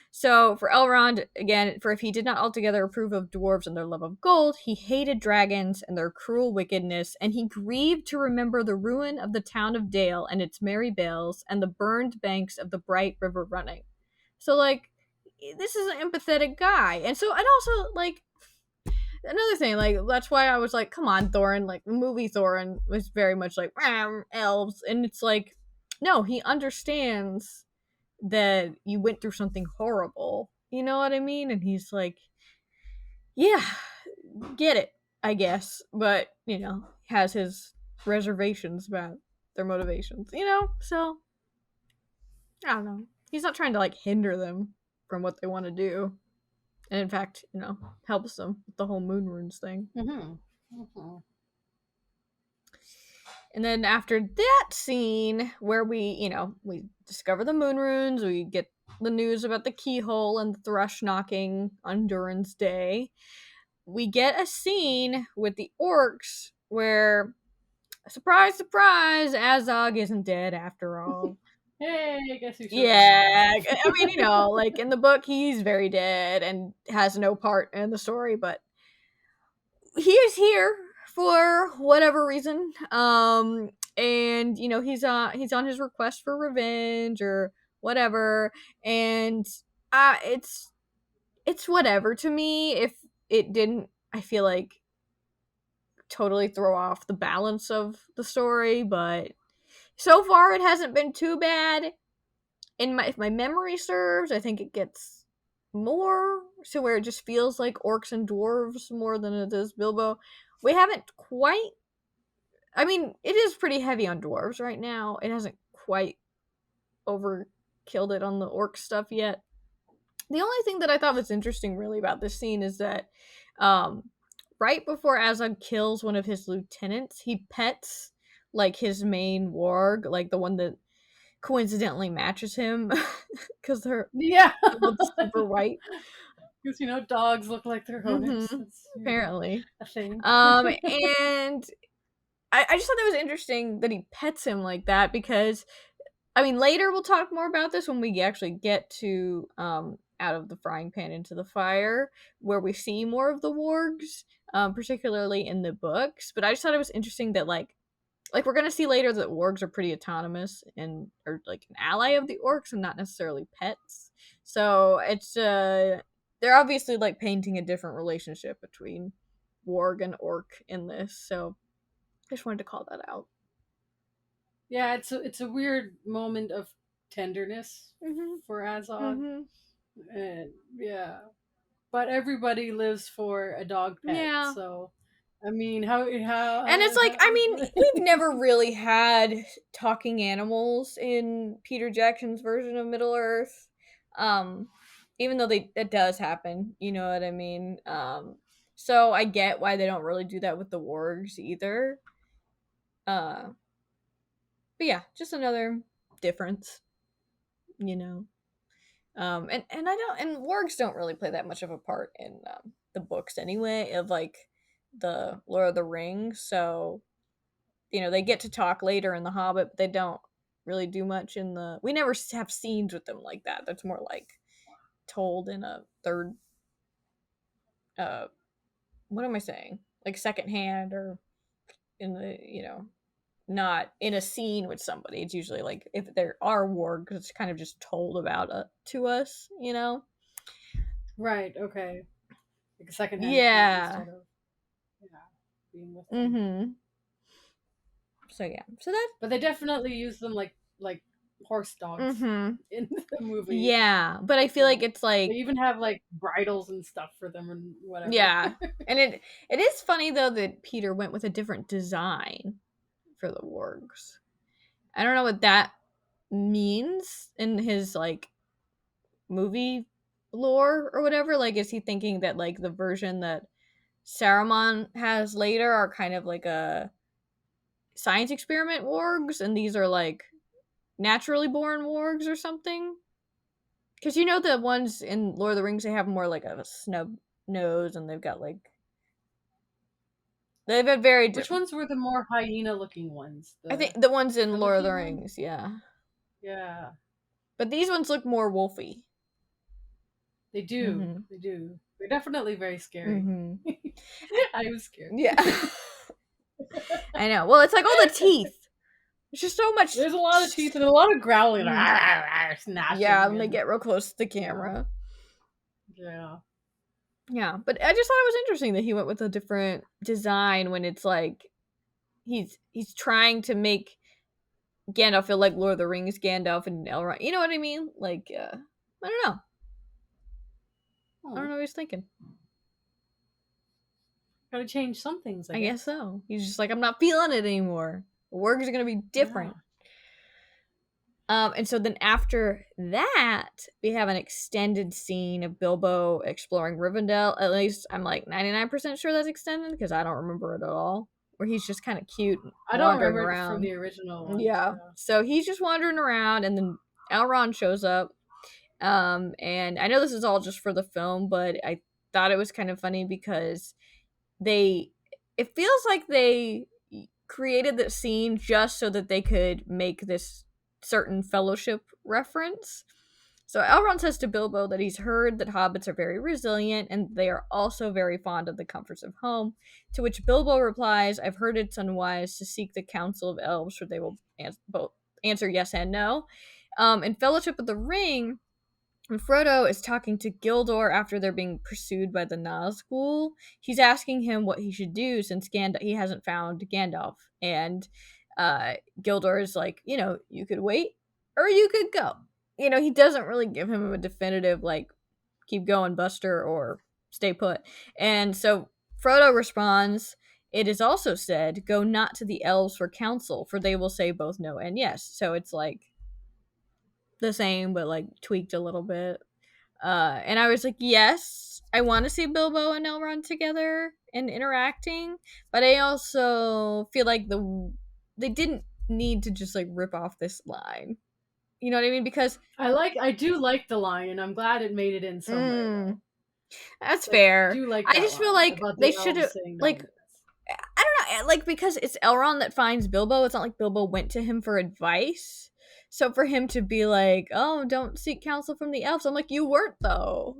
Speaker 1: So for Elrond, again, for if he did not altogether approve of dwarves and their love of gold, he hated dragons and their cruel wickedness, and he grieved to remember the ruin of the town of Dale and its merry bells, and the burned banks of the bright river running. So, like, this is an empathetic guy. And also, like, another thing, like, that's why I was like, come on, Thorin. Like, the movie Thorin was very much like, elves. And it's like, no, he understands that you went through something horrible. You know what I mean? And he's like, yeah, get it, I guess. But, has his reservations about their motivations, So, I don't know. He's not trying to, like, hinder them from what they want to do. And in fact, helps them with the whole moon runes thing.
Speaker 2: Mm-hmm. Mm-hmm.
Speaker 1: And then after that scene where we discover the moon runes, we get the news about the keyhole and the thrush knocking on Durin's day, we get a scene with the orcs where, surprise, surprise, Azog isn't dead after all.
Speaker 2: Hey, guess who showed
Speaker 1: Yeah,
Speaker 2: up?
Speaker 1: I mean, like in the book, he's very dead and has no part in the story, but he is here for whatever reason. And he's on his request for revenge or whatever, and it's whatever to me. If it didn't, I feel like, totally throw off the balance of the story, but so far it hasn't been too bad. If my memory serves, I think it gets more to where it just feels like orcs and dwarves more than it is Bilbo. We haven't quite. I mean, it is pretty heavy on dwarves right now. It hasn't quite overkilled it on the orc stuff yet. The only thing that I thought was interesting, really, about this scene is that, right before Azog kills one of his lieutenants, he pets, like, his main warg, like the one that coincidentally matches him, because they're
Speaker 2: Yeah.
Speaker 1: both super white.
Speaker 2: Because dogs look like their owners.
Speaker 1: Mm-hmm.
Speaker 2: That's
Speaker 1: Apparently.
Speaker 2: a thing.
Speaker 1: And I just thought that was interesting that he pets him like that, because, I mean, later we'll talk more about this when we actually get to out of the frying pan into the fire, where we see more of the wargs, particularly in the books. But I just thought it was interesting that, like we're gonna see later that wargs are pretty autonomous and are like an ally of the orcs and not necessarily pets. So it's they're obviously, like, painting a different relationship between warg and orc in this. So I just wanted to call that out.
Speaker 2: Yeah, it's a weird moment of tenderness
Speaker 1: Mm-hmm.
Speaker 2: for Azog.
Speaker 1: Mm-hmm.
Speaker 2: And yeah. But everybody lives for a dog pet,
Speaker 1: Yeah.
Speaker 2: so I mean, how
Speaker 1: And it's like, I mean, we've never really had talking animals in Peter Jackson's version of Middle Earth. Even though that does happen, you know what I mean? So I get why they don't really do that with the wargs either. Uh but yeah, just another difference, you know. And I don't, and wargs don't really play that much of a part in the books anyway, of, like, the Lord of the Rings. So they get to talk later in the Hobbit, but they don't really do much in the. We never have scenes with them like that. That's more like told in a third. What am I saying? Like, secondhand, or in the not in a scene with somebody. It's usually like, if there are wargs, it's kind of just told about it to us.
Speaker 2: right, okay. Like a secondhand account
Speaker 1: Yeah.
Speaker 2: instead of, yeah. being with them.
Speaker 1: Mm-hmm. So yeah. So that.
Speaker 2: But they definitely use them like horse dogs
Speaker 1: Mm-hmm.
Speaker 2: in the movie.
Speaker 1: Yeah, but I feel
Speaker 2: Yeah.
Speaker 1: like it's
Speaker 2: They
Speaker 1: like,
Speaker 2: even have like bridles and stuff for them and whatever.
Speaker 1: yeah, and it is funny though that Peter went with a different design for the wargs. I don't know what that means in his like movie lore or whatever. Like, is he thinking that like the version that Saruman has later are kind of like a science experiment wargs, and these are like naturally born wargs or something? Because you know the ones in Lord of the Rings, they have more like a snub nose, and they've got like they've had very
Speaker 2: Which
Speaker 1: different.
Speaker 2: ones were the more hyena looking ones?
Speaker 1: I think
Speaker 2: The
Speaker 1: the ones in Lord of
Speaker 2: Philippine
Speaker 1: the
Speaker 2: one?
Speaker 1: Rings, yeah,
Speaker 2: Yeah.
Speaker 1: but these ones look more wolfy.
Speaker 2: They do.
Speaker 1: Mm-hmm.
Speaker 2: They do. They're definitely very scary.
Speaker 1: Mm-hmm.
Speaker 2: I was scared.
Speaker 1: Yeah, I know. Well, it's like all the teeth. It's just so much.
Speaker 2: There's a lot of teeth and a lot of growling,
Speaker 1: Mm. Yeah,
Speaker 2: snashing,
Speaker 1: and they
Speaker 2: and
Speaker 1: get real close to the
Speaker 2: yeah,
Speaker 1: camera.
Speaker 2: yeah.
Speaker 1: Yeah, but I just thought it was interesting that he went with a different design when it's like he's trying to make Gandalf feel like Lord of the Rings Gandalf and Elrond. You know what I mean? Like, I don't know. I don't
Speaker 2: Oh,
Speaker 1: know what he's thinking.
Speaker 2: gotta change some things, I
Speaker 1: I guess
Speaker 2: guess.
Speaker 1: so. He's just like, I'm not feeling it anymore. The works are gonna be
Speaker 2: Yeah.
Speaker 1: different. And so then after that, we have an extended scene of Bilbo exploring Rivendell. At least I'm like 99% sure that's extended because I don't remember it at all. Where he's just kind of cute
Speaker 2: I don't
Speaker 1: wandering
Speaker 2: remember it from
Speaker 1: around.
Speaker 2: the original ones.
Speaker 1: Yeah.
Speaker 2: Yeah.
Speaker 1: So he's just wandering around, and then Elrond shows up. And I know this is all just for the film, but I thought it was kind of funny because they it feels like they created the scene just so that they could make this certain fellowship reference. So Elrond says to Bilbo that he's heard that hobbits are very resilient and they are also very fond of the comforts of home, to which Bilbo replies, I've heard it's unwise to seek the counsel of elves, for they will both answer yes and no. In Fellowship of the Ring, when Frodo is talking to Gildor after they're being pursued by the Nazgul, he's asking him what he should do since he hasn't found Gandalf. And Gildor is like, you could wait or you could go. He doesn't really give him a definitive, like, keep going, Buster, or stay put. And so Frodo responds, it is also said, go not to the elves for counsel, for they will say both no and yes. So it's like the same, but like tweaked a little bit. And I was like, yes, I want to see Bilbo and Elrond together and interacting, but I also feel like they didn't need to just like rip off this line. You know what I mean? Because
Speaker 2: I do like the line, and I'm glad it made it in somewhere though.
Speaker 1: that's
Speaker 2: I
Speaker 1: fair.
Speaker 2: do like
Speaker 1: I
Speaker 2: that
Speaker 1: just feel
Speaker 2: line
Speaker 1: like
Speaker 2: about
Speaker 1: they
Speaker 2: the
Speaker 1: should have
Speaker 2: elves saying no
Speaker 1: like
Speaker 2: and yes.
Speaker 1: I don't know, like because it's Elrond that finds Bilbo. It's not like Bilbo went to him for advice. So for him to be like, "Oh, don't seek counsel from the elves," I'm like, "You weren't though."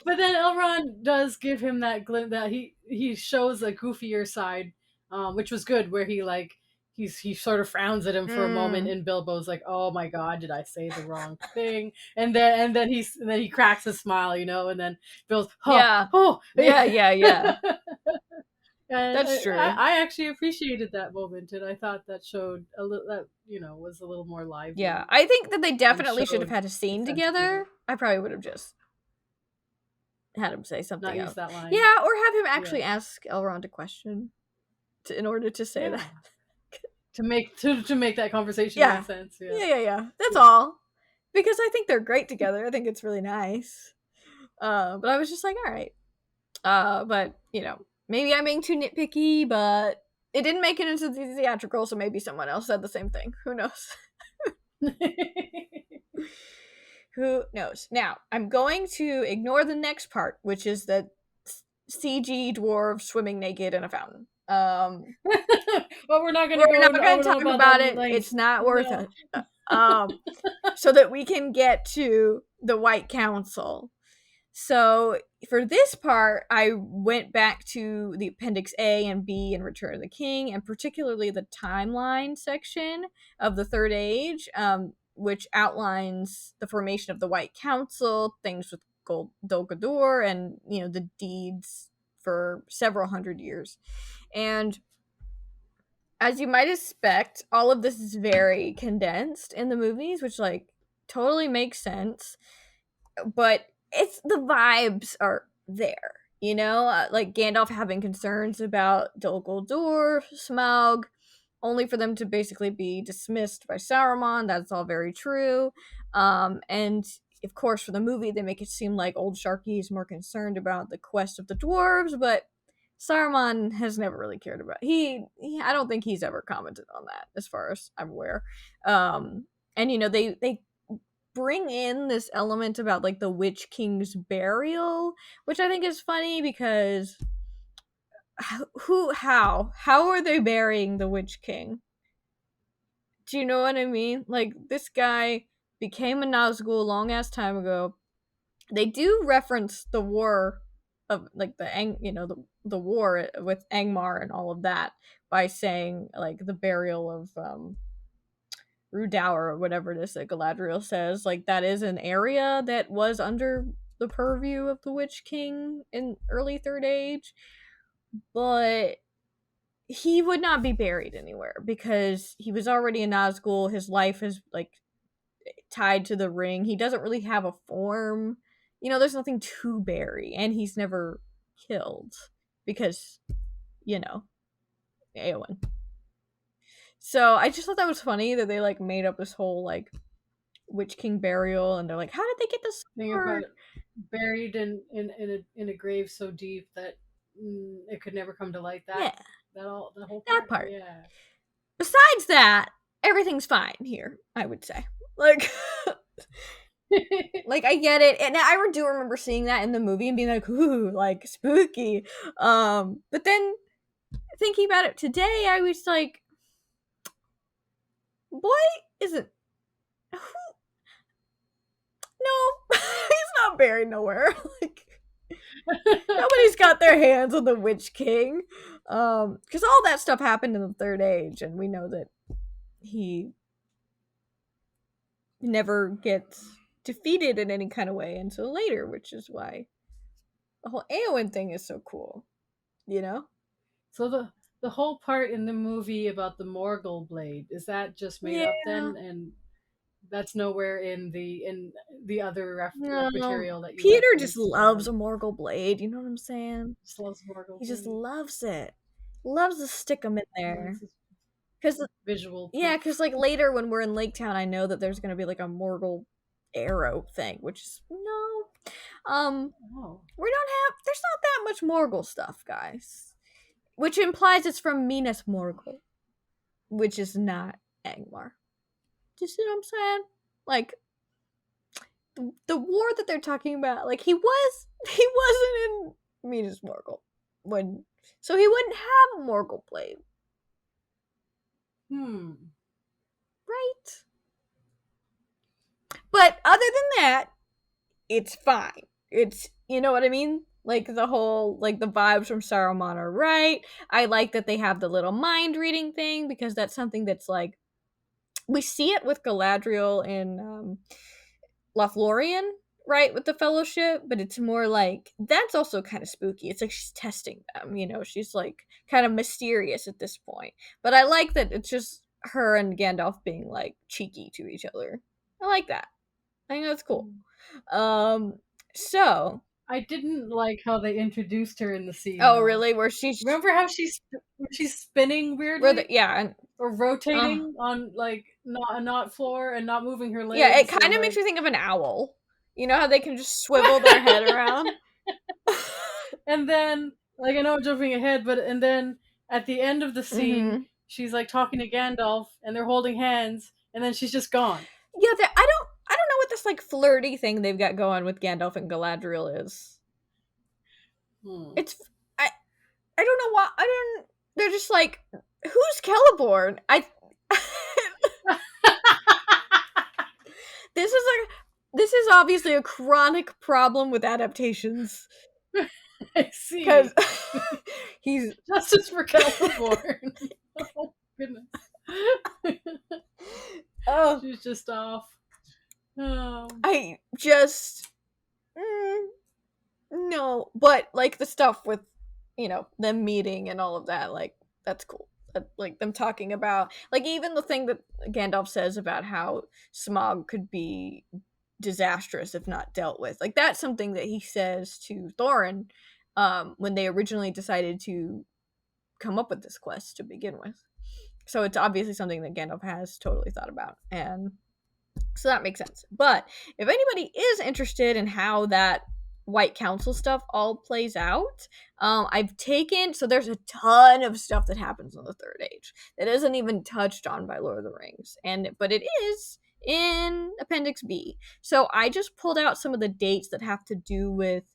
Speaker 2: But then Elrond does give him that glimpse that he shows a goofier side, which was good, where he sort of frowns at him for a moment,
Speaker 1: Mm.
Speaker 2: and Bilbo's like, "Oh my God, did I say the wrong thing?" And then he cracks a smile, and then Bill's, "Oh,
Speaker 1: Yeah.
Speaker 2: oh."
Speaker 1: Yeah.
Speaker 2: And
Speaker 1: That's true.
Speaker 2: I actually appreciated that moment, and I thought that showed a little that was a little more
Speaker 1: Yeah.
Speaker 2: lively
Speaker 1: I think that they
Speaker 2: and
Speaker 1: definitely should have
Speaker 2: showed
Speaker 1: had a
Speaker 2: the
Speaker 1: scene
Speaker 2: sensitivity.
Speaker 1: together. I probably would have just had him say
Speaker 2: Not
Speaker 1: something
Speaker 2: use
Speaker 1: else.
Speaker 2: that line.
Speaker 1: Yeah, or have him actually
Speaker 2: Yeah,
Speaker 1: ask Elrond a question in order to say
Speaker 2: yeah.
Speaker 1: that.
Speaker 2: To make that conversation make
Speaker 1: Yeah.
Speaker 2: sense. Yeah,
Speaker 1: Yeah. That's
Speaker 2: yeah.
Speaker 1: all. Because I think they're great together. I think it's really nice. But I was just like, all right. But maybe I'm being too nitpicky, but it didn't make it into the theatrical, so maybe someone else said the same thing. Who knows? Who knows? Now, I'm going to ignore the next part, which is the CG dwarves swimming naked in a fountain.
Speaker 2: But we're not gonna
Speaker 1: We're
Speaker 2: go.
Speaker 1: not
Speaker 2: I
Speaker 1: going
Speaker 2: don't
Speaker 1: to
Speaker 2: know
Speaker 1: talk
Speaker 2: about that
Speaker 1: about it.
Speaker 2: length.
Speaker 1: It's not worth
Speaker 2: No.
Speaker 1: it. So that we can get to the White Council. So for this part, I went back to the Appendix A and B in Return of the King, and particularly the timeline section of the Third Age, which outlines the formation of the White Council, things with Dol Guldur, and the deeds for several hundred years. And as you might expect, all of this is very condensed in the movies, which like totally makes sense. But it's the vibes are there, you know, like Gandalf having concerns about Dol Guldur, Smaug, only for them to basically be dismissed by Saruman. That's all very true. And of course, for the movie, they make it seem like Old Sharky is more concerned about the quest of the dwarves, but Saruman has never really cared about. I don't think he's ever commented on that, as far as I'm aware. And you know, they bring in this element about like the Witch King's burial, which I think is funny because how are they burying the Witch King? Do you know what I mean? Like, this guy became a Nazgul a long ass time ago. They do reference the war of like the war with Angmar and all of that by saying like the burial of Rudauer or whatever it is that Galadriel says. Like, that is an area that was under the purview of the Witch King in early Third Age, but he would not be buried anywhere because he was already a Nazgul. His life is like tied to the ring. He doesn't really have a form. You know, there's nothing to bury, and he's never killed because, you know, Eowyn. So I just thought that was funny that they like made up this whole like Witch King burial, and they're like, how did they get this
Speaker 2: Think about it, buried in a grave so deep that it could never come to light.
Speaker 1: Yeah,
Speaker 2: The whole
Speaker 1: that part.
Speaker 2: Yeah.
Speaker 1: Besides that, everything's fine here, I would say. Like, like I get it, and I do remember seeing that in the movie and being like, ooh, like spooky. But then thinking about it today, I was like, boy, isn't who? No, he's not buried nowhere. Like, nobody's got their hands on the Witch King, because all that stuff happened in the Third Age, and we know that he never gets defeated in any kind of way until later, which is why the whole Eowyn thing is so cool, you know?
Speaker 2: So the whole part in the movie about the Morgul blade, is that just made up then, and that's nowhere in the other
Speaker 1: No,
Speaker 2: material that you
Speaker 1: Peter
Speaker 2: referenced?
Speaker 1: just loves a Morgul blade, you know what I'm saying?
Speaker 2: Just loves Morgul.
Speaker 1: He just loves it. Loves to stick them in there. Because
Speaker 2: visual.
Speaker 1: Yeah, because like later when we're in Lake Town, I know that there's gonna be like a Morgul arrow thing, which is no. We don't have. There's not that much Morgul stuff, guys. Which implies it's from Minas Morgul, which is not Angmar. Do you see what I'm saying? Like the war that they're talking about, like he wasn't in Minas Morgul when, so he wouldn't have a Morgul blade. Right? But other than that, it's fine. It's, you know what I mean? Like the whole, like the vibes from Saruman are right. I like that they have the little mind reading thing because that's something that's like, we see it with Galadriel in Lothlorien, right, with the Fellowship, but it's more like, that's also kind of spooky. It's like she's testing them, you know, she's like kind of mysterious at this point. But I like that it's just her and Gandalf being like cheeky to each other. I like that. I think that's cool. So
Speaker 2: I didn't like how they introduced her in the scene.
Speaker 1: Oh, really? Where she's,
Speaker 2: remember how she's spinning weirdly?
Speaker 1: Yeah,
Speaker 2: or rotating on like not a not floor and not moving her legs.
Speaker 1: Yeah, it kind of makes me think of an owl. You know how they can just swivel their head around?
Speaker 2: And then, like, I know I'm jumping ahead, but and then at the end of the scene, she's like talking to Gandalf, and they're holding hands, and then she's just gone.
Speaker 1: Yeah, I don't know what this like flirty thing they've got going with Gandalf and Galadriel is. It's I don't know why. They're just like, who's Celeborn? This is obviously a chronic problem with adaptations.
Speaker 2: I see.
Speaker 1: Because he's
Speaker 2: justice for Celeborn. Oh goodness.
Speaker 1: Oh,
Speaker 2: she's just off. Oh.
Speaker 1: I just no, but like the stuff with them meeting and all of that. Like, that's cool. Like them talking about, like, even the thing that Gandalf says about how smog could be disastrous if not dealt with. Like, that's something that he says to Thorin when they originally decided to come up with this quest to begin with. So it's obviously something that Gandalf has totally thought about, and so that makes sense. But if anybody is interested in how that White Council stuff all plays out, I've taken, so there's a ton of stuff that happens in the Third Age that isn't even touched on by Lord of the Rings, but it is in Appendix B. So I just pulled out some of the dates that have to do with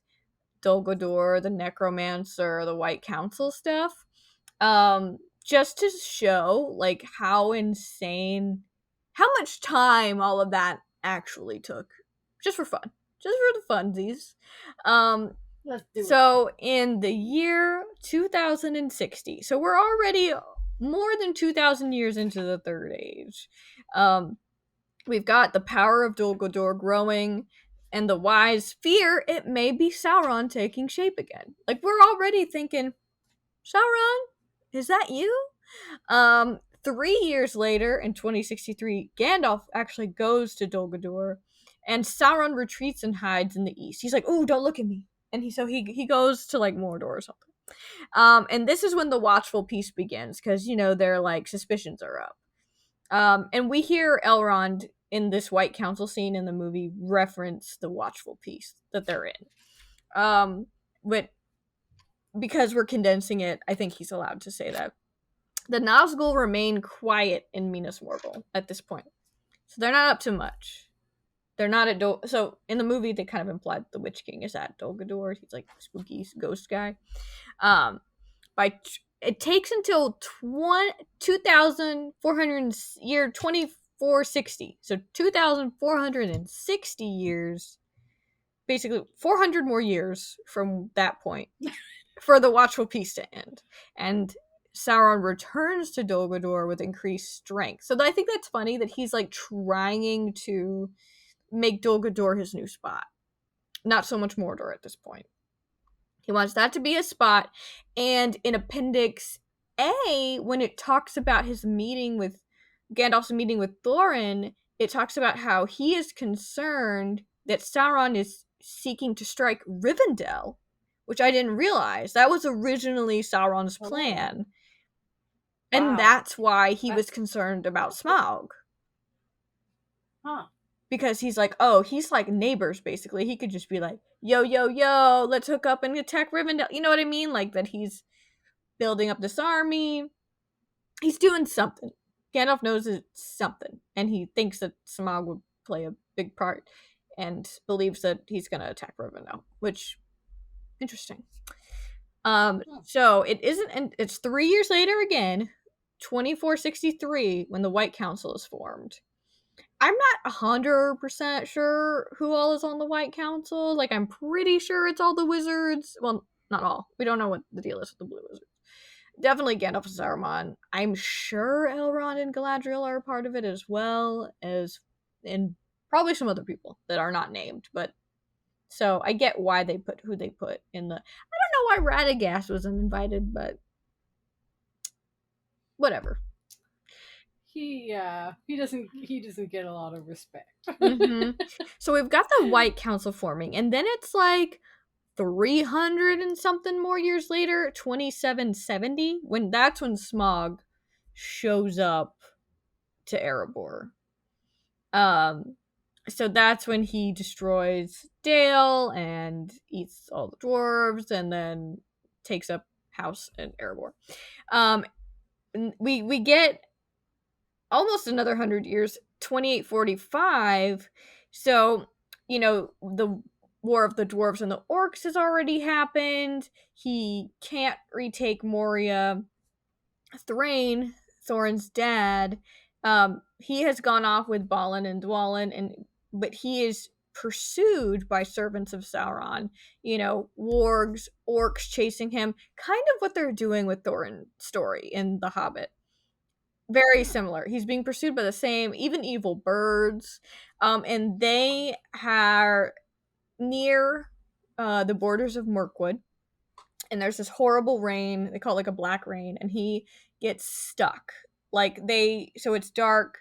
Speaker 1: Dol Guldur, the Necromancer, the White Council stuff, just to show like how insane, how much time all of that actually took, just for fun, just for the funsies.
Speaker 2: Let's do it.
Speaker 1: So in the year 2060, so we're already more than 2,000 years into the Third Age. We've got the power of Dol Guldur growing, and the wise fear it may be Sauron taking shape again. Like, we're already thinking, Sauron, is that you? 3 years later, in 2063, Gandalf actually goes to Dol Guldur, and Sauron retreats and hides in the east. He's like, "Ooh, don't look at me," and he goes to like Mordor or something. And this is when the Watchful Peace begins, because their like suspicions are up. And we hear Elrond in this White Council scene in the movie reference the Watchful Peace that they're in. But because we're condensing it, I think he's allowed to say that. The Nazgul remain quiet in Minas Morgul at this point. So they're not up to much. They're not at So in the movie, they kind of implied the Witch King is at Dol Guldur. He's like spooky ghost guy. It takes until 2,400 year 2460. So 2,460 years, basically 400 more years from that point, for the Watchful Peace to end. And Sauron returns to Dol Guldur with increased strength. So I think that's funny that he's like trying to make Dol Guldur his new spot. Not so much Mordor at this point. He wants that to be a spot. And in Appendix A, when it talks about his meeting with Gandalf's meeting with Thorin, it talks about how he is concerned that Sauron is seeking to strike Rivendell, which I didn't realize. That was originally Sauron's plan. And
Speaker 2: Wow.
Speaker 1: that's why he was concerned about Smaug.
Speaker 2: Huh.
Speaker 1: Because he's like, oh, he's like neighbors, basically. He could just be like, yo, yo, yo, let's hook up and attack Rivendell. You know what I mean? Like, that he's building up this army. He's doing something. Gandalf knows it's something. And he thinks that Smaug would play a big part. And believes that he's going to attack Rivendell. Which, interesting. So, it isn't, and it's 3 years later again, 2463, when the White Council is formed. I'm not 100% sure who all is on the White Council. Like, I'm pretty sure it's all the wizards. Well, not all. We don't know what the deal is with the blue wizards. Definitely Gandalf and Saruman. I'm sure Elrond and Galadriel are a part of it, as well as, and probably some other people that are not named. But so I get why they put who they put in the. I don't know why Radagast wasn't invited, but whatever.
Speaker 2: He doesn't get a lot of respect.
Speaker 1: Mm-hmm. So we've got the White Council forming, and then it's like 300 and something more years later, 2770, when Smaug shows up to Erebor. So that's when he destroys Dale and eats all the dwarves, and then takes up house in Erebor. We get almost another 100 years, 2845. So, the War of the Dwarves and the Orcs has already happened. He can't retake Moria. Thrain, Thorin's dad, he has gone off with Balin and Dwalin, but he is pursued by servants of Sauron. Wargs, orcs chasing him. Kind of what they're doing with Thorin's story in The Hobbit. Very similar. He's being pursued by the same, even evil birds. And they are near the borders of Mirkwood. and there's this horrible rain. They call it like a black rain, and he gets stuck. So it's dark.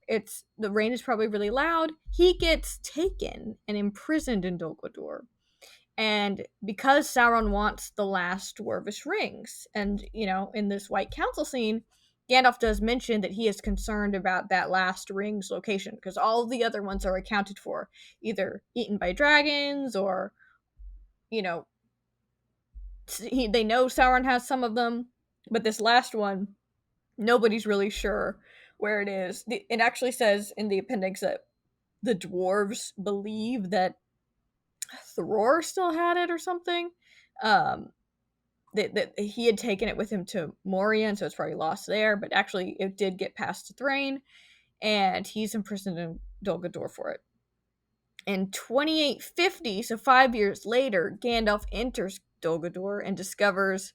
Speaker 1: The rain is probably really loud. He gets taken and imprisoned in Dol Guldur. And because Sauron wants the last dwarvish rings, and in this White Council scene, Gandalf does mention that he is concerned about that last ring's location because all the other ones are accounted for, either eaten by dragons or, you know, they know Sauron has some of them, but this last one, nobody's really sure where it is. It actually says in the appendix that the dwarves believe that Thror still had it or something. That he had taken it with him to Moria, and so it's probably lost there. But actually, it did get past to Thrain, and he's imprisoned in Dol Guldur for it. In 2850, so 5 years later, Gandalf enters Dol Guldur and discovers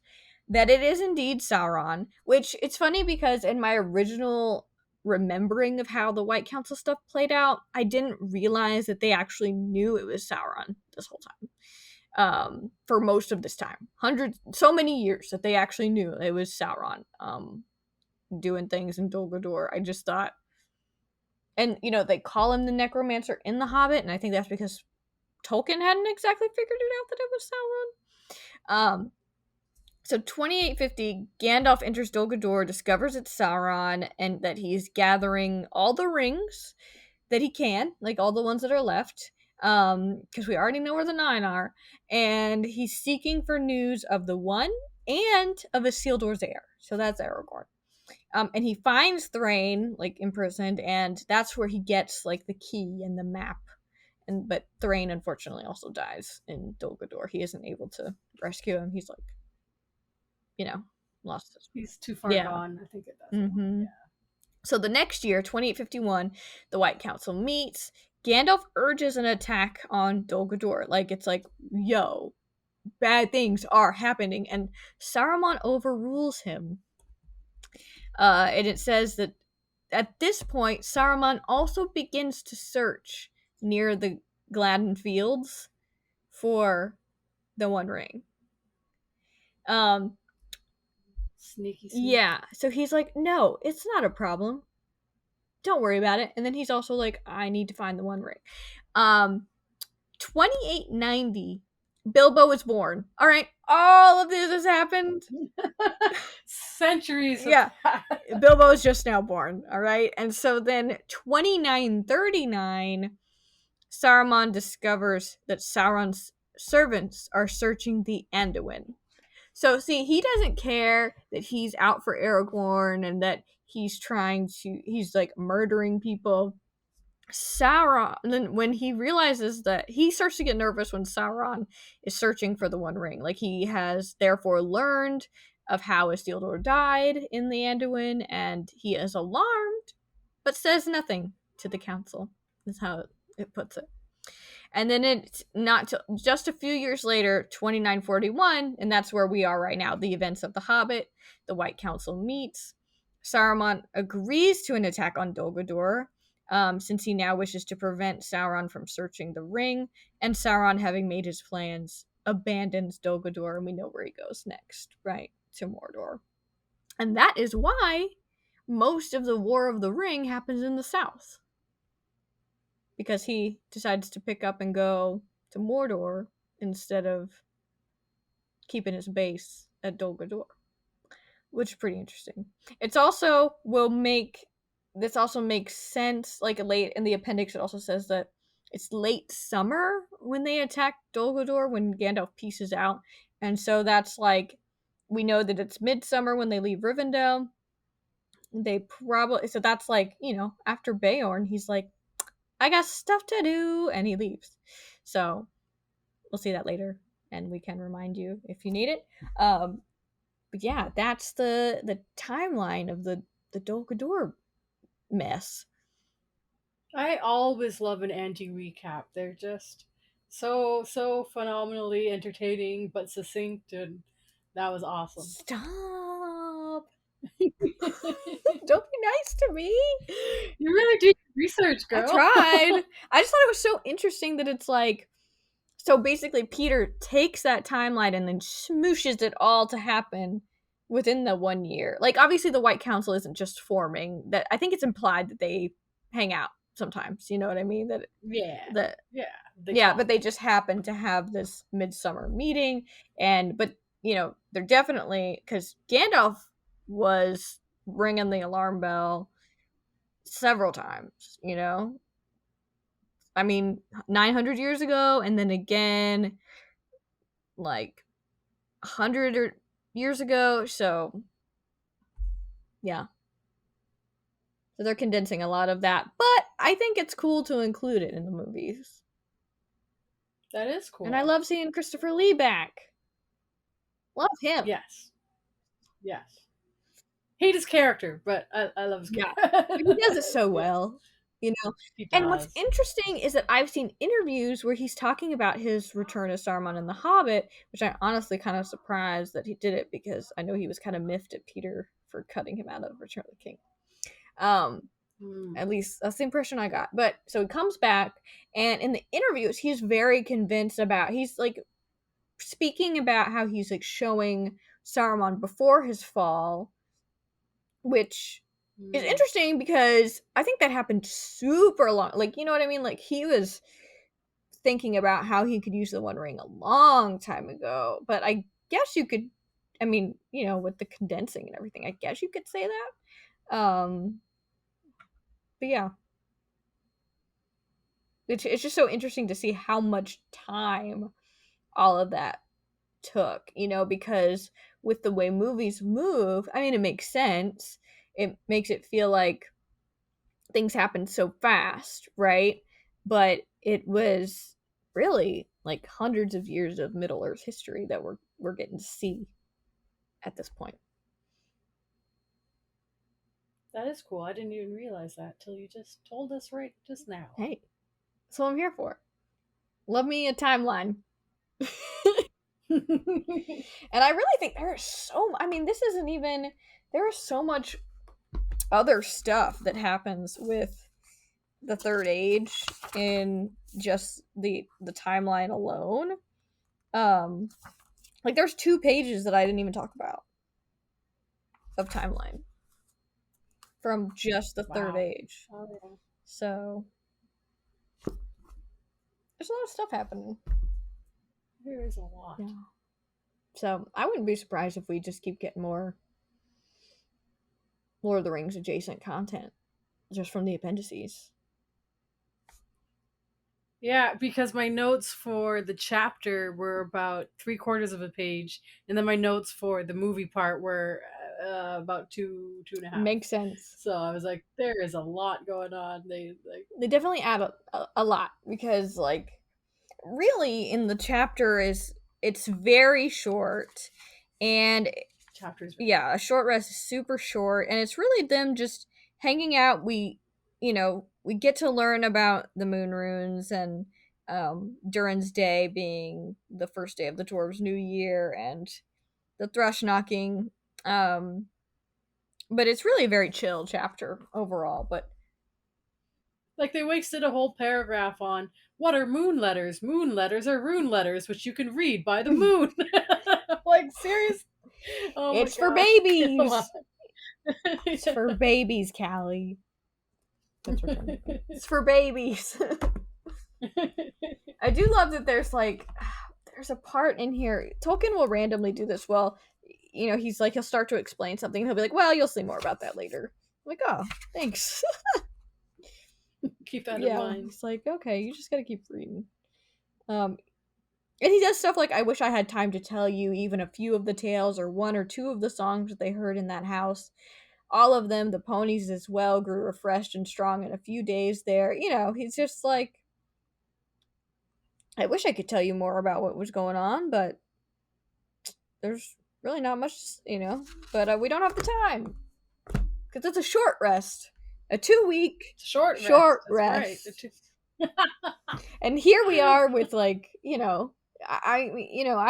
Speaker 1: that it is indeed Sauron, which it's funny because in my original remembering of how the White Council stuff played out, I didn't realize that they actually knew it was Sauron this whole time. For most of this time, so many years that they actually knew it was Sauron doing things in Dol Guldur. I just thought, and they call him the Necromancer in The Hobbit, and I think that's because Tolkien hadn't exactly figured it out that it was Sauron. So 2850, Gandalf enters Dol Guldur, discovers it's Sauron, and that he's gathering all the rings that he can, like all the ones that are left, because we already know where the 9 are, and he's seeking for news of the One and of Isildur's heir. So that's Aragorn. And he finds Thrain, imprisoned, and that's where he gets, the key and the map. But Thrain, unfortunately, also dies in Dol Guldur. He isn't able to rescue him. He's, lost his...
Speaker 2: He's too far gone, I think it does.
Speaker 1: Mm-hmm. Yeah. So the next year, 2851, the White Council meets. Gandalf urges an attack on Dol Guldur. It's like, yo, bad things are happening. And Saruman overrules him. And it says that at this point, Saruman also begins to search near the Gladden Fields for the One Ring.
Speaker 2: Sneaky.
Speaker 1: Yeah, so he's like, no, it's not a problem. Don't worry about it. And then he's also like, I need to find the One Ring. 2890, Bilbo is born. All right, all of this has happened.
Speaker 2: Centuries.
Speaker 1: Yeah, Bilbo is just now born. All right, and so then 2939, Saruman discovers that Sauron's servants are searching the Anduin. So, see, he doesn't care that he's out for Aragorn and that he's murdering people. Sauron, then when he realizes that, he starts to get nervous when Sauron is searching for the One Ring. He has therefore learned of how Isildur died in the Anduin, and he is alarmed, but says nothing to the council, is how it puts it. And then it's not till just a few years later, 2941, and that's where we are right now, the events of The Hobbit, the White Council meets. Saruman agrees to an attack on Dol Guldur, since he now wishes to prevent Sauron from searching the ring, and Sauron, having made his plans, abandons Dol Guldur, and we know where he goes next, right? To Mordor. And that is why most of the War of the Ring happens in the south. Because he decides to pick up and go to Mordor instead of keeping his base at Dol Guldur, which is pretty interesting. This also makes sense. Late in the appendix, it also says that it's late summer when they attack Dol Guldur, when Gandalf pieces out, and so that's we know that it's midsummer when they leave Rivendell. So that's after Beorn, he's like, I got stuff to do, and he leaves. So we'll see that later, and we can remind you if you need it. But yeah, that's the timeline of the Dol Guldur mess.
Speaker 2: I always love an Andie recap. They're just so phenomenally entertaining but succinct, and that was awesome.
Speaker 1: Stop. Don't be nice to me.
Speaker 2: You really do research, girl.
Speaker 1: I tried. I just thought it was so interesting that it's So basically, Peter takes that timeline and then smooshes it all to happen within the 1 year. Like, obviously, the White Council isn't just forming. That I think it's implied that they hang out sometimes. You know what I mean?
Speaker 2: Yeah.
Speaker 1: That
Speaker 2: Yeah. They
Speaker 1: yeah, but
Speaker 2: talk.
Speaker 1: they just happen to have this midsummer meeting, and but they're definitely because Gandalf was ringing the alarm bell several times. I mean, 900 years ago, and then again, like 100 or years ago. So yeah, so they're condensing a lot of that, but I think it's cool to include it in the movies.
Speaker 2: That is
Speaker 1: And I
Speaker 2: cool.
Speaker 1: love seeing Christopher Lee back. Love him.
Speaker 2: Yes. Yes. Hate his character, but I love his
Speaker 1: Yeah.
Speaker 2: character.
Speaker 1: But he does it so
Speaker 2: Yeah,
Speaker 1: well, you know.
Speaker 2: he
Speaker 1: And what's
Speaker 2: does.
Speaker 1: interesting is that I've seen interviews where he's talking about his return as Saruman in The Hobbit, which I'm honestly kind of surprised that he did it because I know he was kind of miffed at Peter for cutting him out of Return of the King. Um,
Speaker 2: Mm.
Speaker 1: at least that's the impression I got. But so he comes back, and in the interviews, he's very convinced about. He's like speaking about how he's like showing Saruman before his fall, which is
Speaker 2: Mm.
Speaker 1: interesting because I think that happened super long. Like, you know what I mean? Like, he was thinking about how he could use the One Ring a long time ago. But I guess you could, I mean, with the condensing and everything, I guess you could say that. But yeah, it's just so interesting to see how much time all of that took, because with the way movies move, I mean, it makes sense. It makes it feel like things happened so fast, right? But it was really like hundreds of years of Middle Earth history that we're getting to see at this point.
Speaker 2: That is cool. I didn't even realize that till you just told us right just now.
Speaker 1: Hey, that's what I'm here for. Love me a timeline. And I really think there's I mean, this isn't even, there is so much other stuff that happens with the Third Age in just the timeline alone. Um, like there's 2 pages that I didn't even talk about of timeline from just the Third
Speaker 2: Wow.
Speaker 1: Age.
Speaker 2: Oh, yeah.
Speaker 1: So there's a lot of stuff happening.
Speaker 2: There is a lot.
Speaker 1: Yeah. So I wouldn't be surprised if we just keep getting more Lord of the Rings adjacent content just from the appendices.
Speaker 2: Yeah, because my notes for the chapter were about 3/4 of a page, and then my notes for the movie part were about two and a half.
Speaker 1: Makes sense.
Speaker 2: So I was like, there is a lot going on.
Speaker 1: They definitely add a lot because like really in the chapter it's very short, and
Speaker 2: chapters.
Speaker 1: yeah, a short rest is super short, and it's really them just hanging out. We get to learn about the moon runes and Durin's Day being the first day of the dwarves' new year and the thrush knocking. But it's really a very chill chapter overall. But
Speaker 2: Like they wasted a whole paragraph on what are moon letters? Moon letters are rune letters, which you can read by the moon. Like serious? Oh my
Speaker 1: it's for
Speaker 2: gosh!
Speaker 1: babies. It's for babies, Callie. That's returning. It's for babies. I do love that there's a part in here. Tolkien will randomly do this. Well, he's like he'll start to explain something. He'll be like, "Well, you'll see more about that later." I'm like, oh, thanks.
Speaker 2: Keep that in
Speaker 1: Yeah,
Speaker 2: mind.
Speaker 1: he's like, okay, you just gotta keep reading. And he does stuff like, "I wish I had time to tell you even a few of the tales or one or two of the songs that they heard in that house. All of them, the ponies as well, grew refreshed and strong in a few days there." He's just like, I wish I could tell you more about what was going on, but there's really not much, but we don't have the time because it's a short rest, a 2 week
Speaker 2: Short
Speaker 1: rest.
Speaker 2: That's right.
Speaker 1: And here we are with I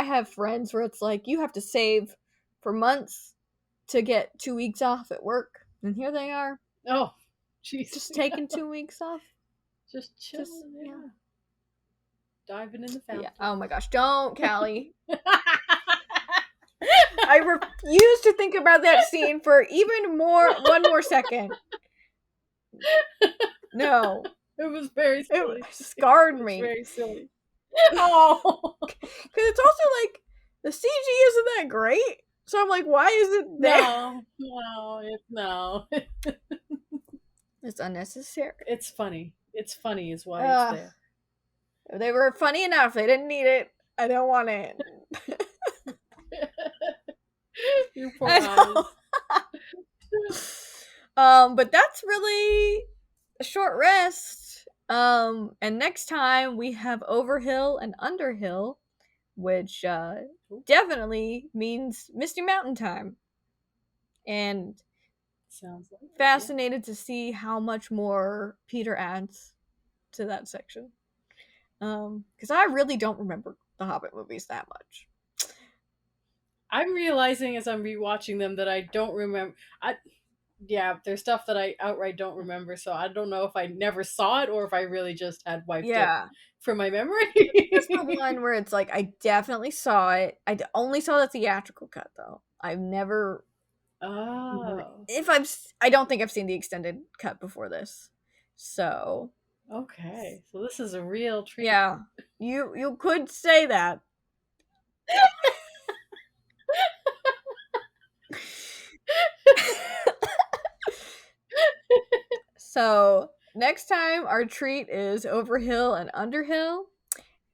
Speaker 1: have friends where it's like you have to save for months to get 2 weeks off at work, and here they are.
Speaker 2: Oh, jeez.
Speaker 1: Just taking 2 weeks off.
Speaker 2: Just chilling. Yeah. diving in the fountain.
Speaker 1: Yeah. Oh my gosh, don't, Callie. I refuse to think about that scene for even one more second. No.
Speaker 2: It was very silly.
Speaker 1: It scarred me.
Speaker 2: It was very silly. Oh.
Speaker 1: Because it's also like, the CG isn't that great. So I'm like, why is it there?
Speaker 2: No.
Speaker 1: It's unnecessary.
Speaker 2: It's funny. It's funny is why it's there.
Speaker 1: They were funny enough. They didn't need it. I don't want it.
Speaker 2: Your poor eyes.
Speaker 1: But that's really a short rest. And next time we have Overhill and Underhill, which definitely means Misty Mountain time. And
Speaker 2: sounds like
Speaker 1: fascinated to see how much more Peter adds to that section. Because I really don't remember the Hobbit movies that much.
Speaker 2: I'm realizing as I'm rewatching them that I don't remember. There's stuff that I outright don't remember, so I don't know if I never saw it or if I really just had wiped it from my memory.
Speaker 1: That's the one where it's like, I definitely saw it. I only saw the theatrical cut, though. I've never...
Speaker 2: Oh.
Speaker 1: I don't think I've seen the extended cut before this. So...
Speaker 2: Okay, so this is a real treat.
Speaker 1: Yeah, you could say that. So next time our treat is Overhill and Underhill.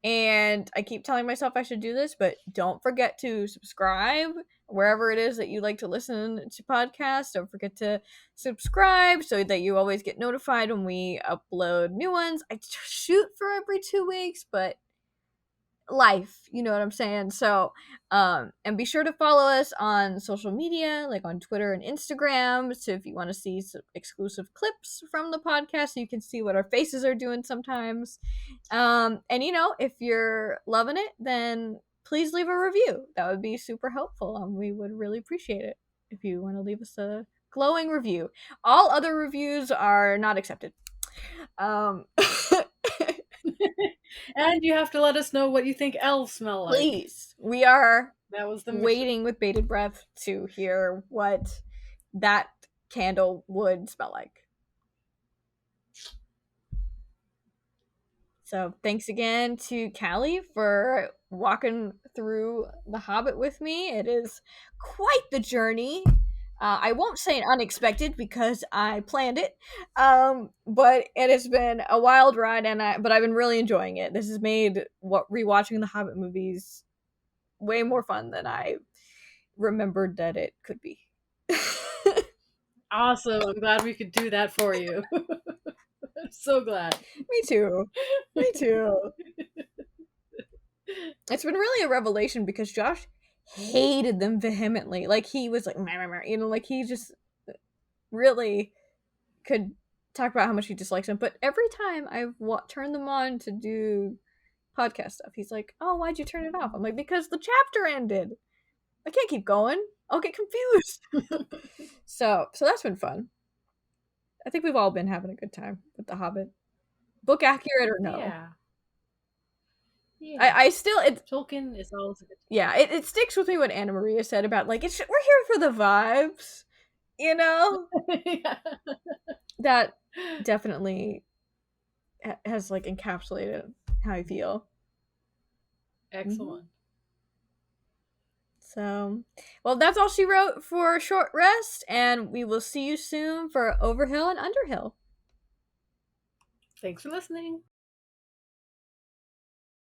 Speaker 1: And I keep telling myself I should do this, but don't forget to subscribe wherever it is that you like to listen to podcasts. Don't forget to subscribe so that you always get notified when we upload new ones. I shoot for every 2 weeks, but life, you know what I'm saying? So, and be sure to follow us on social media, like on Twitter and Instagram. So if you want to see some exclusive clips from the podcast, so you can see what our faces are doing sometimes. And if you're loving it, then please leave a review. That would be super helpful. We would really appreciate it if you want to leave us a glowing review. All other reviews are not accepted.
Speaker 2: And you have to let us know what you think elves smell like.
Speaker 1: Please. We are
Speaker 2: that was the
Speaker 1: waiting with bated breath to hear what that candle would smell like. So thanks again to Callie for walking through The Hobbit with me. It is quite the journey. I won't say unexpected because I planned it, but it has been a wild ride, but I've been really enjoying it. This has made rewatching the Hobbit movies way more fun than I remembered that it could be.
Speaker 2: Awesome! I'm glad we could do that for you. I'm so glad.
Speaker 1: Me too. It's been really a revelation because Josh hated them vehemently. Like, he was like, like he just really could talk about how much he dislikes them. But every time I've turned them on to do podcast stuff, he's like, oh, why'd you turn it off? I'm like, because the chapter ended. I can't keep going. I'll get confused. So that's been fun. I think we've all been having a good time with The Hobbit. Book accurate or no?
Speaker 2: Yeah.
Speaker 1: I still...
Speaker 2: Tolkien is always a good time.
Speaker 1: Yeah, it sticks with me what Anna Maria said about, like, we're here for the vibes, you know?
Speaker 2: Yeah.
Speaker 1: That definitely has, like, encapsulated how I feel.
Speaker 2: Excellent.
Speaker 1: So, well, that's all she wrote for a short rest, and we will see you soon for Overhill and Underhill.
Speaker 2: Thanks for listening.